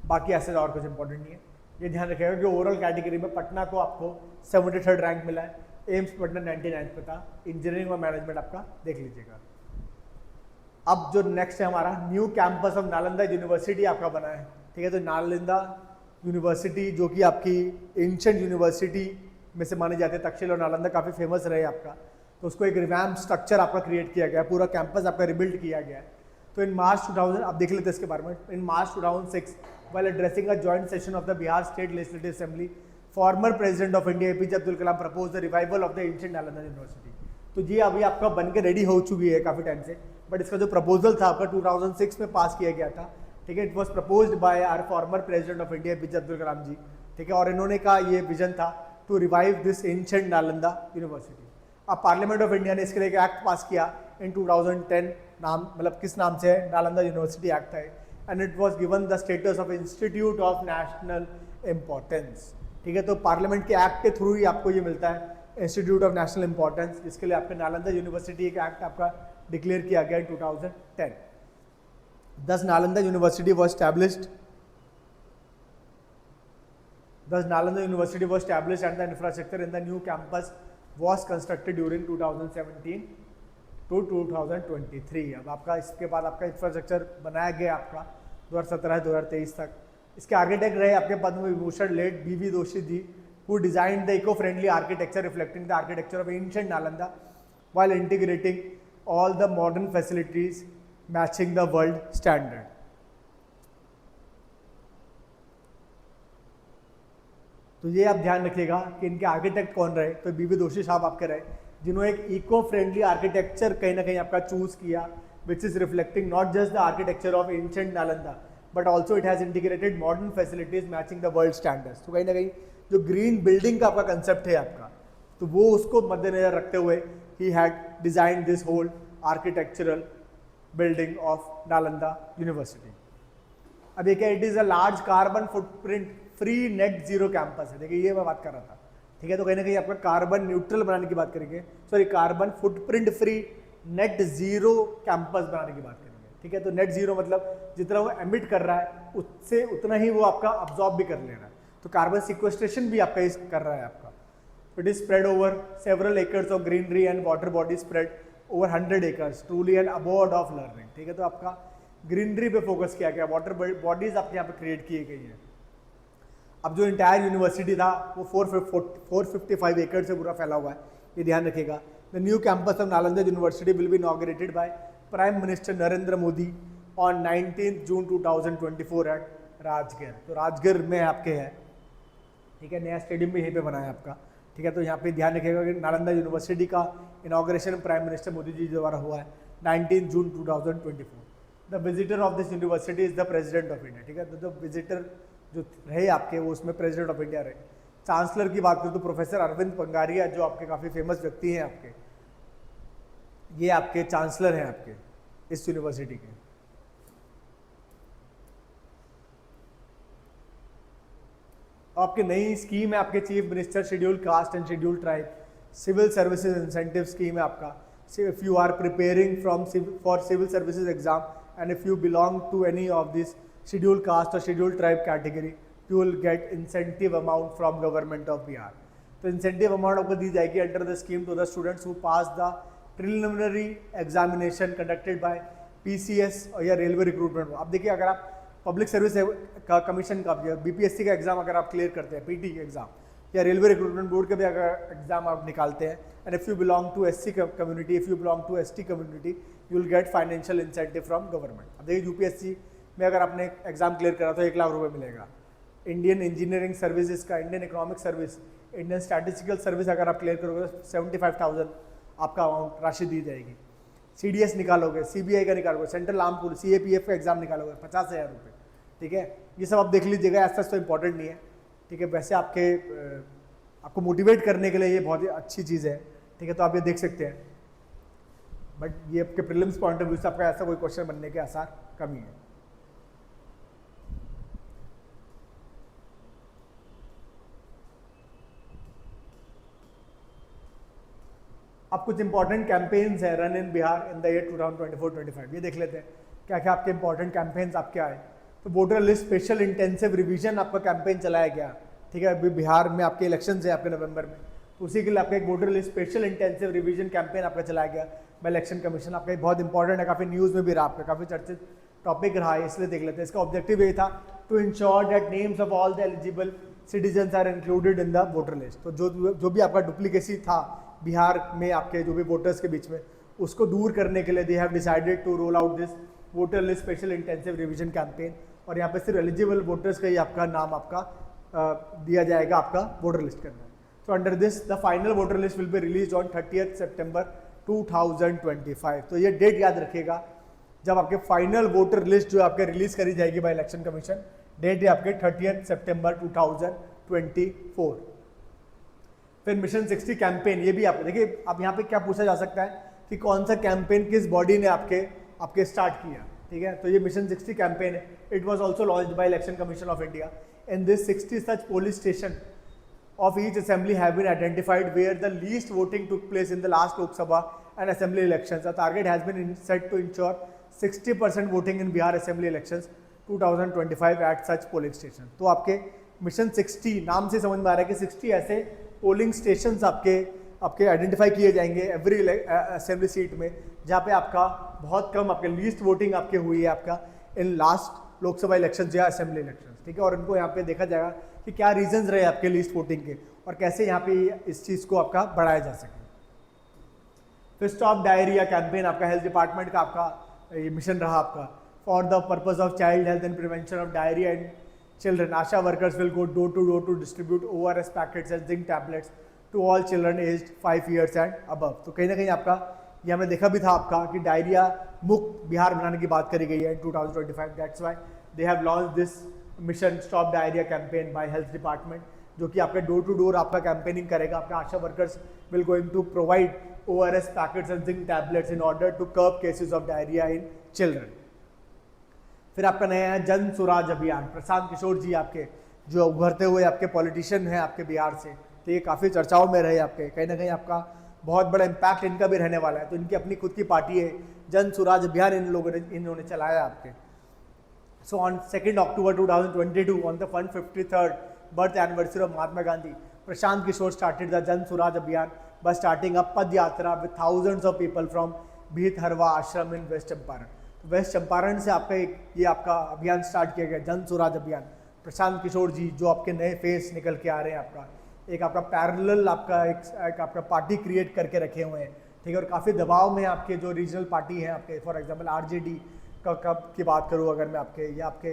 [SPEAKER 1] बाकी ऐसे और कुछ इंपॉर्टेंट नहीं है, ये ध्यान रखिएगा कि ओवरऑल कैटेगरी में पटना को आपको 73rd रैंक मिला है, एम्स पटना 99th पे था। इंजीनियरिंग और मैनेजमेंट आपका देख लीजिएगा। अब जो नेक्स्ट है हमारा new campus of Nalanda university आपका बना है, ठीक है। तो नालंदा यूनिवर्सिटी जो कि आपकी एंशिएंट यूनिवर्सिटी में से मानी जाती है, तक्षशिला और नालंदा काफ़ी फेमस रहे आपका, तो उसको एक रिवैम्प स्ट्रक्चर आपका क्रिएट किया गया, पूरा कैंपस आपका रिबिल्ड किया गया है। तो इन मार्च 2000 आप देख लेते हैं इसके बारे में। इन मार्च 2006 while addressing a joint session of the Bihar State Legislative Assembly, former President of India APJ Abdul Kalam proposed the revival of the ancient Nalanda University। तो ये अभी आपका बन के रेडी हो चुकी है काफ़ी टाइम से, बट इसका जो प्रपोजल था आपका 2006 में पास किया गया था, ठीक है। It was proposed by our former president of India APJ Abdul Kalam ji, ठीक है। और इन्होंने का ये विजन था to revive this ancient Nalanda university. अब पार्लियामेंट ऑफ इंडिया ने इसके लिए एक एक्ट पास किया इन 2010, नाम मतलब किस नाम से है, नालंदा यूनिवर्सिटी एक्ट है, and it was given the status of institute of national importance, ठीक है। तो पार्लियामेंट के एक्ट के थ्रू ही आपको ये मिलता है इंस्टीट्यूट ऑफ नेशनल इंपॉर्टेंस, जिसके लिए आपका नालंदा यूनिवर्सिटी एक एक्ट आपका डिक्लेयर किया गया इन 2010। Thus Nalanda University was established and the infrastructure in the new campus was constructed during 2017 to 2023। अब आपका इसके बाद आपका इंफ्रास्ट्रक्चर बनाया गया आपका 2017-2023 तक। इसके आर्किटेक्ट रहे आपके Padma Vibhushan late BV Doshi ji, who designed the eco-friendly architecture reflecting the architecture of ancient Nalanda while integrating all the modern facilities matching the world standard। तो ये आप ध्यान रखिएगा कि इनके आर्किटेक्ट कौन रहे, तो BV दोशी साहब आपके रहे, जिन्होंने एक इको फ्रेंडली आर्किटेक्चर कहीं ना कहीं आपका चूज किया, which is reflecting not just the architecture of ancient Nalanda but also it has integrated modern facilities matching the world standards. तो कहीं ना कहीं जो ग्रीन बिल्डिंग का आपका कंसेप्ट है आपका, तो वो उसको मद्देनजर रखते हुए he had design this whole architectural building of Nalanda university. अब ये क्या, it is a large carbon footprint free net zero campus है। देखिए ये मैं बात कर रहा था, ठीक है। तो कहीं ना कहीं आपका कार्बन न्यूट्रल बनाने की बात करेंगे, sorry carbon footprint free net zero campus बनाने की बात करेंगे, ठीक है। तो नेट जीरो मतलब जितना वो एमिट कर रहा है उससे उतना ही वो आपका अब्जॉर्ब भी कर ले रहा है। तो कार्बन सिक्वेस्ट्रेशन भी आपका इस कर रहा है आपका। It is spread over several acres of greenery and water body spread over 100 acres, truly an abode of learning, ठीक है। तो आपका ग्रीनरी पे फोकस किया गया, वाटर बॉडीज आपके यहाँ पे क्रिएट की गई है। अब जो इंटायर यूनिवर्सिटी था वो 455 एकड़ से पूरा फैला हुआ है, ये ध्यान रखिएगा। The new campus of Nalanda university will be inaugurated by prime minister Narendra Modi on 19 June 2024 at Rajgir. तो राजगीर में आपके है, ठीक है, नया स्टेडियम भी यहीं पे बना है आपका, ठीक है। तो यहाँ पे ध्यान रखिएगा कि नालंदा यूनिवर्सिटी का inauguration prime minister Modi ji द्वारा हुआ है 19 June 2024। The visitor of this university is the president of India, ठीक है। तो द विजिटर जो रहे आपके वो उसमें प्रेसिडेंट ऑफ इंडिया रहे। चांसलर की बात करूँ तो प्रोफेसर अरविंद पंगारिया जो आपके काफ़ी फेमस व्यक्ति हैं आपके, ये आपके चांसलर हैं आपके इस यूनिवर्सिटी के। आपके नई स्कीम है आपके chief minister schedule caste and schedule tribe civil services incentive scheme है आपका। If you are preparing for civil services exam and if you belong to any of this schedule caste और schedule tribe category, you will get incentive amount from government of Bihar. तो इंसेंटिव अमाउंट आपको दी जाएगी under the scheme to the students who pass the preliminary examination conducted by PCS और या रेलवे रिक्रूटमेंट। अब देखिए अगर आप पब्लिक सर्विस का कमीशन का बीपीएससी का एग्जाम अगर आप क्लियर करते हैं, पीटी एग्जाम या रेलवे रिक्रूटमेंट बोर्ड के भी अगर एग्जाम आप निकालते हैं, and if you belong to SC community, if you belong to ST community, you will get financial incentive from government. अब देखिए यूपीएससी में अगर आपने एग्जाम क्लियर करा तो 1 लाख रुपये मिलेगा। इंडियन इंजीनियरिंग सर्विसेज का, Indian economic service, Indian statistical service अगर आप क्लियर करोगे तो 75,000 आपका अमाउंट राशि दी जाएगी। सीडीएस निकालोगे, सीबीआई का निकालोगे, सेंट्रल आर्म पुलिस सीएपीएफ का एग्जाम निकालोगे 50,000 रुपये, ठीक है। ये सब आप देख लीजिएगा, ऐसा तो इंपॉर्टेंट नहीं है, ठीक है। वैसे आपको मोटिवेट करने के लिए ये बहुत ही अच्छी चीज़ है, ठीक है। तो आप ये देख सकते हैं, बट ये आपके प्रीलिम्स पॉइंट ऑफ व्यू से आपका ऐसा कोई क्वेश्चन बनने के आसार कम ही है। अब कुछ इंपॉर्टेंट कैंपेन्स है run in Bihar in the year 2024-25, ये देख लेते हैं क्या क्या आपके इंपॉर्टेंट कैंपेन्स आपके आए। तो voter list special intensive revision आपका कैंपेन चलाया गया, ठीक है। अभी बिहार में आपके इलेक्शंस है आपके नवंबर में, तो उसी के लिए आपका एक voter list special intensive revision campaign आपका चलाया गया बाय इलेक्शन कमीशन। आपका बहुत इंपॉर्टेंट है, काफ़ी न्यूज़ में भी रहा, आपका काफ़ी चर्चित टॉपिक रहा है, इसलिए देख लेते हैं। इसका ऑब्जेक्टिव ये था to ensure that names of all the eligible citizens are included in the voter list. तो जो भी आपका डुप्लीकेसी था बिहार में आपके जो भी वोटर्स के बीच में, उसको दूर करने के लिए they have decided to roll out this voter list special intensive revision campaign. और यहाँ पे सिर्फ एलिजिबल वोटर्स का ही आपका नाम आपका दिया जाएगा आपका वोटर लिस्ट के अंदर। So under this the final voter list will be release on 30 सितंबर 2025। तो ये डेट याद रखिएगा, जब आपके फाइनल वोटर लिस्ट जो आपके रिलीज करी जाएगी बाय इलेक्शन कमीशन, डेट है आपके 30 सितंबर 2024। फिर मिशन 60 कैंपेन, ये भी आप देखिए, अब यहाँ पे क्या पूछा जा सकता है कि कौन सा कैंपेन किस बॉडी ने आपके स्टार्ट किया, ठीक है। तो ये मिशन 60 कैंपेन है। It was also launched by election commission of India. In this 60 such polling station of each assembly have been identified where the least voting took place in the last Lok Sabha and assembly elections. The target has been set to ensure 60% voting in Bihar assembly elections 2025 at such polling station. तो आपके मिशन 60 नाम से समझ में आ रहा है कि 60 ऐसे पोलिंग स्टेशंस आपके आइडेंटिफाई किए जाएंगे एवरी असेंबली सीट में, जहाँ पे आपका बहुत कम आपके लीस्ट वोटिंग आपके हुई है आपका इन लास्ट लोकसभा इलेक्शन या असेंबली इलेक्शन, ठीक है। और इनको यहाँ पे देखा जाएगा कि क्या रीजंस रहे आपके लीस्ट वोटिंग के और कैसे यहाँ पे इस चीज़ को आपका बढ़ाया जा सके। फिर स्टॉप डायरिया कैंपेन आपका हेल्थ डिपार्टमेंट का आपका ये मिशन रहा आपका। For the purpose of child health and prevention of diarrhoea in children, ASHA workers will go door to distribute ORS packets and zinc tablets to all children aged 5 years and above. तो कहीं ना कहीं आपका ये हमने देखा भी था आपका कि डायरिया मुक्त बिहार बनाने की बात करी गई है in 2025। That's why they have launch this mission stop diarrhoea campaign by health department, जो कि आपका डोर टू डोर आपका कैंपेनिंग करेगा। आपका ASHA workers will going to provide ORS packets and zinc tablets in order to curb cases of diarrhoea in children. फिर आपका नया है जन सुराज अभियान। प्रशांत किशोर जी आपके जो उभरते हुए आपके पॉलिटिशियन हैं आपके बिहार से, तो ये काफ़ी चर्चाओं में रहे आपके, कहीं ना कहीं आपका बहुत बड़ा इम्पैक्ट इनका भी रहने वाला है। तो इनकी अपनी खुद की पार्टी है, जन सुराज अभियान इन्होंने चलाया आपके। So on 2nd October 2022, on the 153rd birth anniversary of Mahatma Gandhi, Prashant Kishore started the Jan Suraj Abhiyan by starting a Pad Yatra with thousands of people from Bhit Harwa Ashram in West Champaran. तो वेस्ट चंपारण से आपका ये आपका अभियान स्टार्ट किया गया, जन स्वराज अभियान। प्रशांत किशोर जी जो आपके नए फेस निकल के आ रहे हैं, आपका पैरेलल एक आपका पार्टी क्रिएट करके रखे हुए हैं, ठीक है। और काफ़ी दबाव में आपके जो रीजनल पार्टी हैं आपके, फॉर एग्जांपल आरजेडी की बात करूँ अगर मैं आपके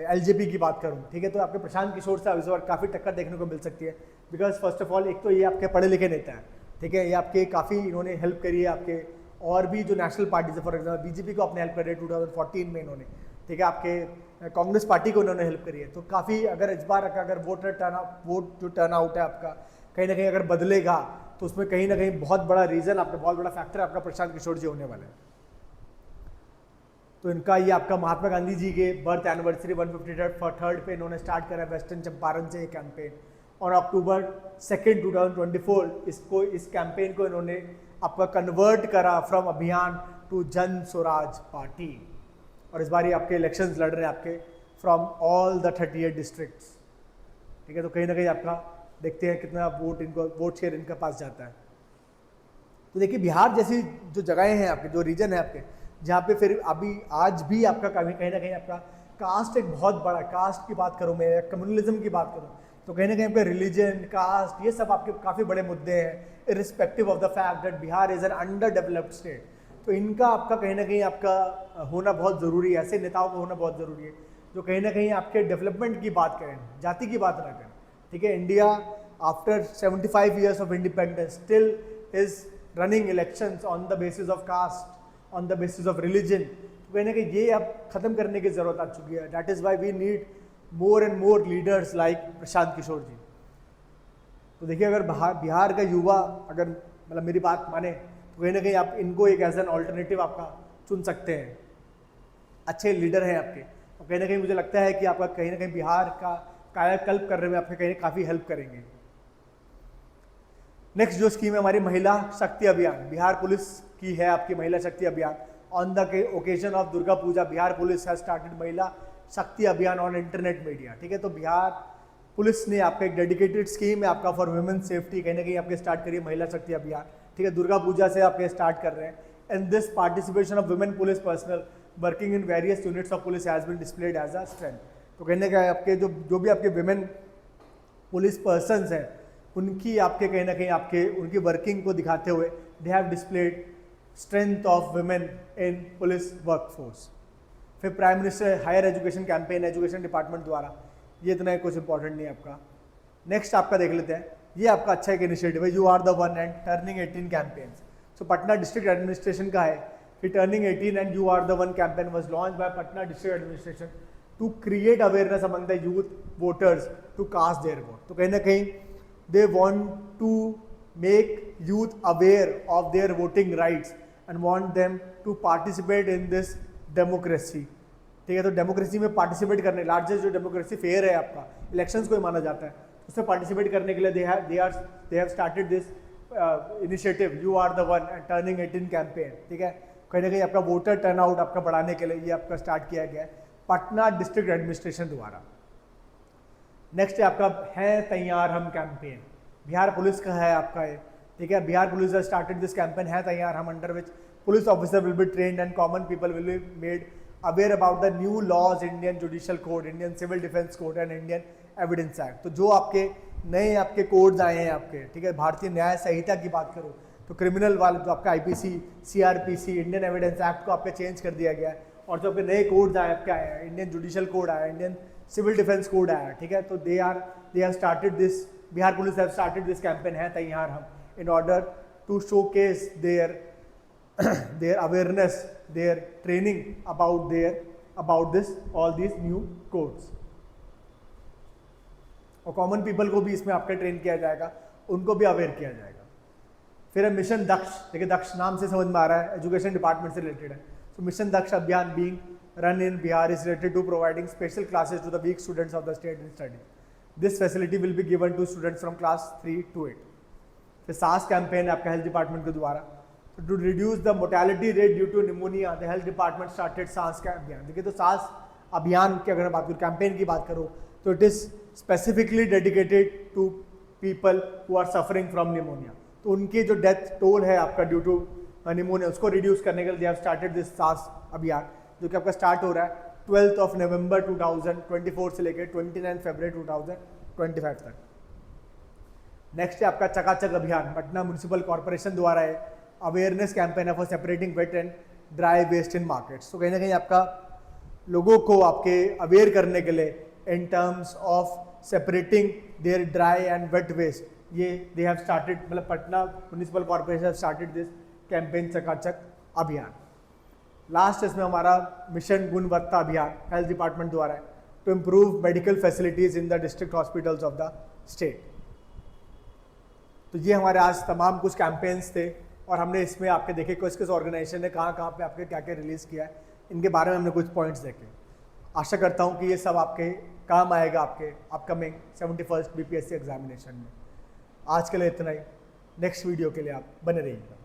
[SPEAKER 1] एलजेपी की बात करूँ, ठीक है। तो आपके प्रशांत किशोर से इस बार काफ़ी टक्कर देखने को मिल सकती है, बिकॉज फर्स्ट ऑफ ऑल एक तो ये आपके पढ़े लिखे नेता हैं, ठीक है। ये आपके काफ़ी इन्होंने हेल्प करी है आपके, और भी जो नेशनल पार्टीज है, फॉर एग्जाम्पल बीजेपी को अपने हेल्प करी है 2014 में इन्होंने, ठीक है। आपके कांग्रेस पार्टी को इन्होंने हेल्प करी है। तो काफ़ी अगर इस बार अगर वोट जो टर्न आउट है आपका कहीं ना कहीं अगर बदलेगा, तो उसमें कहीं ना कहीं बहुत बड़ा रीज़न आपका, बहुत बड़ा फैक्टर आपका प्रशांत किशोर जी होने वाले हैं। तो इनका ये आपका महात्मा गांधी जी के बर्थ एनिवर्सरी 153rd पे इन्होंने स्टार्ट करा वेस्टर्न चंपारण से ये कैंपेन, और अक्टूबर 2 2024 इस कैंपेन को इन्होंने आपका कन्वर्ट करा फ्रॉम अभियान टू जन स्वराज पार्टी। और इस बार ये आपके इलेक्शंस लड़ रहे हैं आपके फ्रॉम ऑल द 38 डिस्ट्रिक्ट्स, ठीक है। तो कहीं ना कहीं आपका देखते हैं कितना वोट शेयर इनका पास जाता है। तो देखिए बिहार जैसी जो जगहें हैं आपके, जो रीजन है आपके, जहाँ पे फिर अभी आज भी आपका कहीं ना कहीं आपका कास्ट एक बहुत बड़ा, कास्ट की बात करूँ मैं, कम्युनलिज्म की बात करूँ, तो कहीं ना कहीं आपका रिलीजन, कास्ट, ये सब आपके काफ़ी बड़े मुद्दे हैं, irrespective of the fact that Bihar is an under developed state. तो इनका आपका कहीं ना कहीं आपका होना बहुत ज़रूरी है, ऐसे नेताओं का होना बहुत ज़रूरी है जो कहीं ना कहीं आपके डेवलपमेंट की बात करें, जाति की बात ना करें, ठीक है। India after 75 years of independence still is running elections on the basis of caste, on the basis of religion. तो कहीं ना कहीं ये अब खत्म करने की जरूरत आ चुकी है। That is why we need more and more leaders like Prashant Kishor ji. तो देखिए अगर बिहार का युवा अगर मतलब मेरी बात माने, तो कहीं ना कहीं आप इनको एक एज एन ऑल्टरनेटिव आपका चुन सकते हैं। अच्छे लीडर हैं आपके, और कहीं ना कहीं मुझे लगता है कि आपका कहीं ना कहीं बिहार का कायाकल्प करने में आपके कहीं काफ़ी हेल्प करेंगे। नेक्स्ट जो स्कीम है हमारी महिला शक्ति अभियान, बिहार पुलिस की है आपकी Mahila Shakti Abhiyan. On the occasion of Durga Puja Bihar police has started Mahila Shakti Abhiyan on internet media, ठीक है। तो बिहार पुलिस ने आपका एक डेडिकेटेड स्कीम है आपका फॉर वुमेन सेफ्टी कहीं ना कहीं आपके स्टार्ट करिए महिला शक्ति अभियान, ठीक है। दुर्गा पूजा से आपके स्टार्ट कर रहे हैं। And this participation of women police personnel working in various units of police has been displayed as a strength. तो कहीं ना कहीं आपके जो भी आपके वुमेन पुलिस पर्सनस हैं उनकी आपके कहीं ना कहीं आपके उनकी वर्किंग को दिखाते हुए they have displayed strength of women in police workforce. फिर prime minister higher education campaign education department द्वारा, ये इतना कुछ इंपॉर्टेंट नहीं है आपका। नेक्स्ट आपका देख लेते हैं, ये आपका अच्छा एक इनिशिएटिव है, you are the one and turning 18 campaigns. So Patna district administration का है कि turning 18 and you are the one campaign was launch by Patna district administration to create awareness among the youth voters to cast their vote. तो कहीं ना कहीं they want to make youth aware of their voting rights and want them to participate in this democracy, ठीक है। तो डेमोक्रेसी में पार्टिसिपेट करने, लार्जेस्ट जो डेमोक्रेसी फेयर है आपका इलेक्शंस को ही माना जाता है, उसमें पार्टिसिपेट करने के लिए they have started this initiative you are the one and turning 18 campaign, ठीक है। कहीं ना कहीं आपका वोटर टर्नआउट आपका बढ़ाने के लिए ये आपका स्टार्ट किया गया है पटना डिस्ट्रिक्ट एडमिनिस्ट्रेशन द्वारा। नेक्स्ट है आपका है तैयार हम कैंपेन, बिहार पुलिस का है आपका ये, ठीक है। Bihar police has started this campaign Hai Taiyar Hum, under which police officer will be trained and common people will be made aware about the new laws, Indian judicial code, Indian civil defence code and Indian evidence act. तो जो आपके नए आपके कोड्स आए हैं आपके, ठीक है, भारतीय न्याय संहिता की बात करूँ तो क्रिमिनल वाले जो आपका IPC, CrPC, Indian evidence act को आपके चेंज कर दिया गया है, और जो आपके नए कोड्स आए आपके आए हैं, इंडियन जुडिशियल कोड आया, इंडियन सिविल डिफेंस कोड आया, ठीक है। तो they have started this, Bihar police have started this campaign Hai Taiyar Hum, in order to showcase their awareness, their training about this all these new codes। और कॉमन पीपल को भी इसमें आपका ट्रेन किया जाएगा, उनको भी अवेयर किया जाएगा। फिर है मिशन दक्ष, देखिए दक्ष नाम से समझ में आ रहा है एजुकेशन डिपार्टमेंट से रिलेटेड है। तो mission Daksh Abhiyan being run in Bihar is related to providing special classes to the weak students of the state in study. This facility will be given to students from class 3 to 8। फिर सास कैंपेन है आपका हेल्थ डिपार्टमेंट के द्वारा to reduce the mortality rate due to pneumonia, the health department started Saans का अभियान। देखिए तो सांस अभियान की अगर मैं बात करूँ, कैंपेन की बात करूँ, तो it is specifically dedicated to people who are suffering from pneumonia. तो उनकी जो डेथ टोल है आपका ड्यू टू हनीमून है उसको रिड्यूस करने के लिए दे हैव स्टार्टेड दिस सास अभियान, जो कि आपका स्टार्ट हो रहा है 12 नवंबर 2024 से लेकर 29 फरवरी 2025 तक। नेक्स्ट है आपका चकाचक अभियान, पटना म्यूनिसिपल कॉर्पोरेशन द्वारा है, अवेयरनेस कैंपेन है for separating wet and dry waste in markets. तो कहीं ना कहीं आपका लोगों को आपके अवेयर करने के लिए in terms of separating their dry and wet waste, ये दे हैव स्टार्टेड, मतलब Patna municipal corporation have started this campaign Chakachak Abhiyan. Last इसमें हमारा मिशन गुणवत्ता अभियान हेल्थ डिपार्टमेंट द्वारा है, to improve medical facilities in the district hospitals of the state. तो ये हमारे आज तमाम कुछ कैंपेन्स थे और हमने इसमें आपके देखे किस ऑर्गेनाइजेशन ने कहाँ कहाँ पे आपके क्या क्या रिलीज़ किया है, इनके बारे में हमने कुछ पॉइंट्स देखे। आशा करता हूँ कि ये सब आपके काम आएगा आपके अपकमिंग 71st BPSC एग्जामिनेशन में। आज के लिए इतना ही, नेक्स्ट वीडियो के लिए आप बने रहिएगा।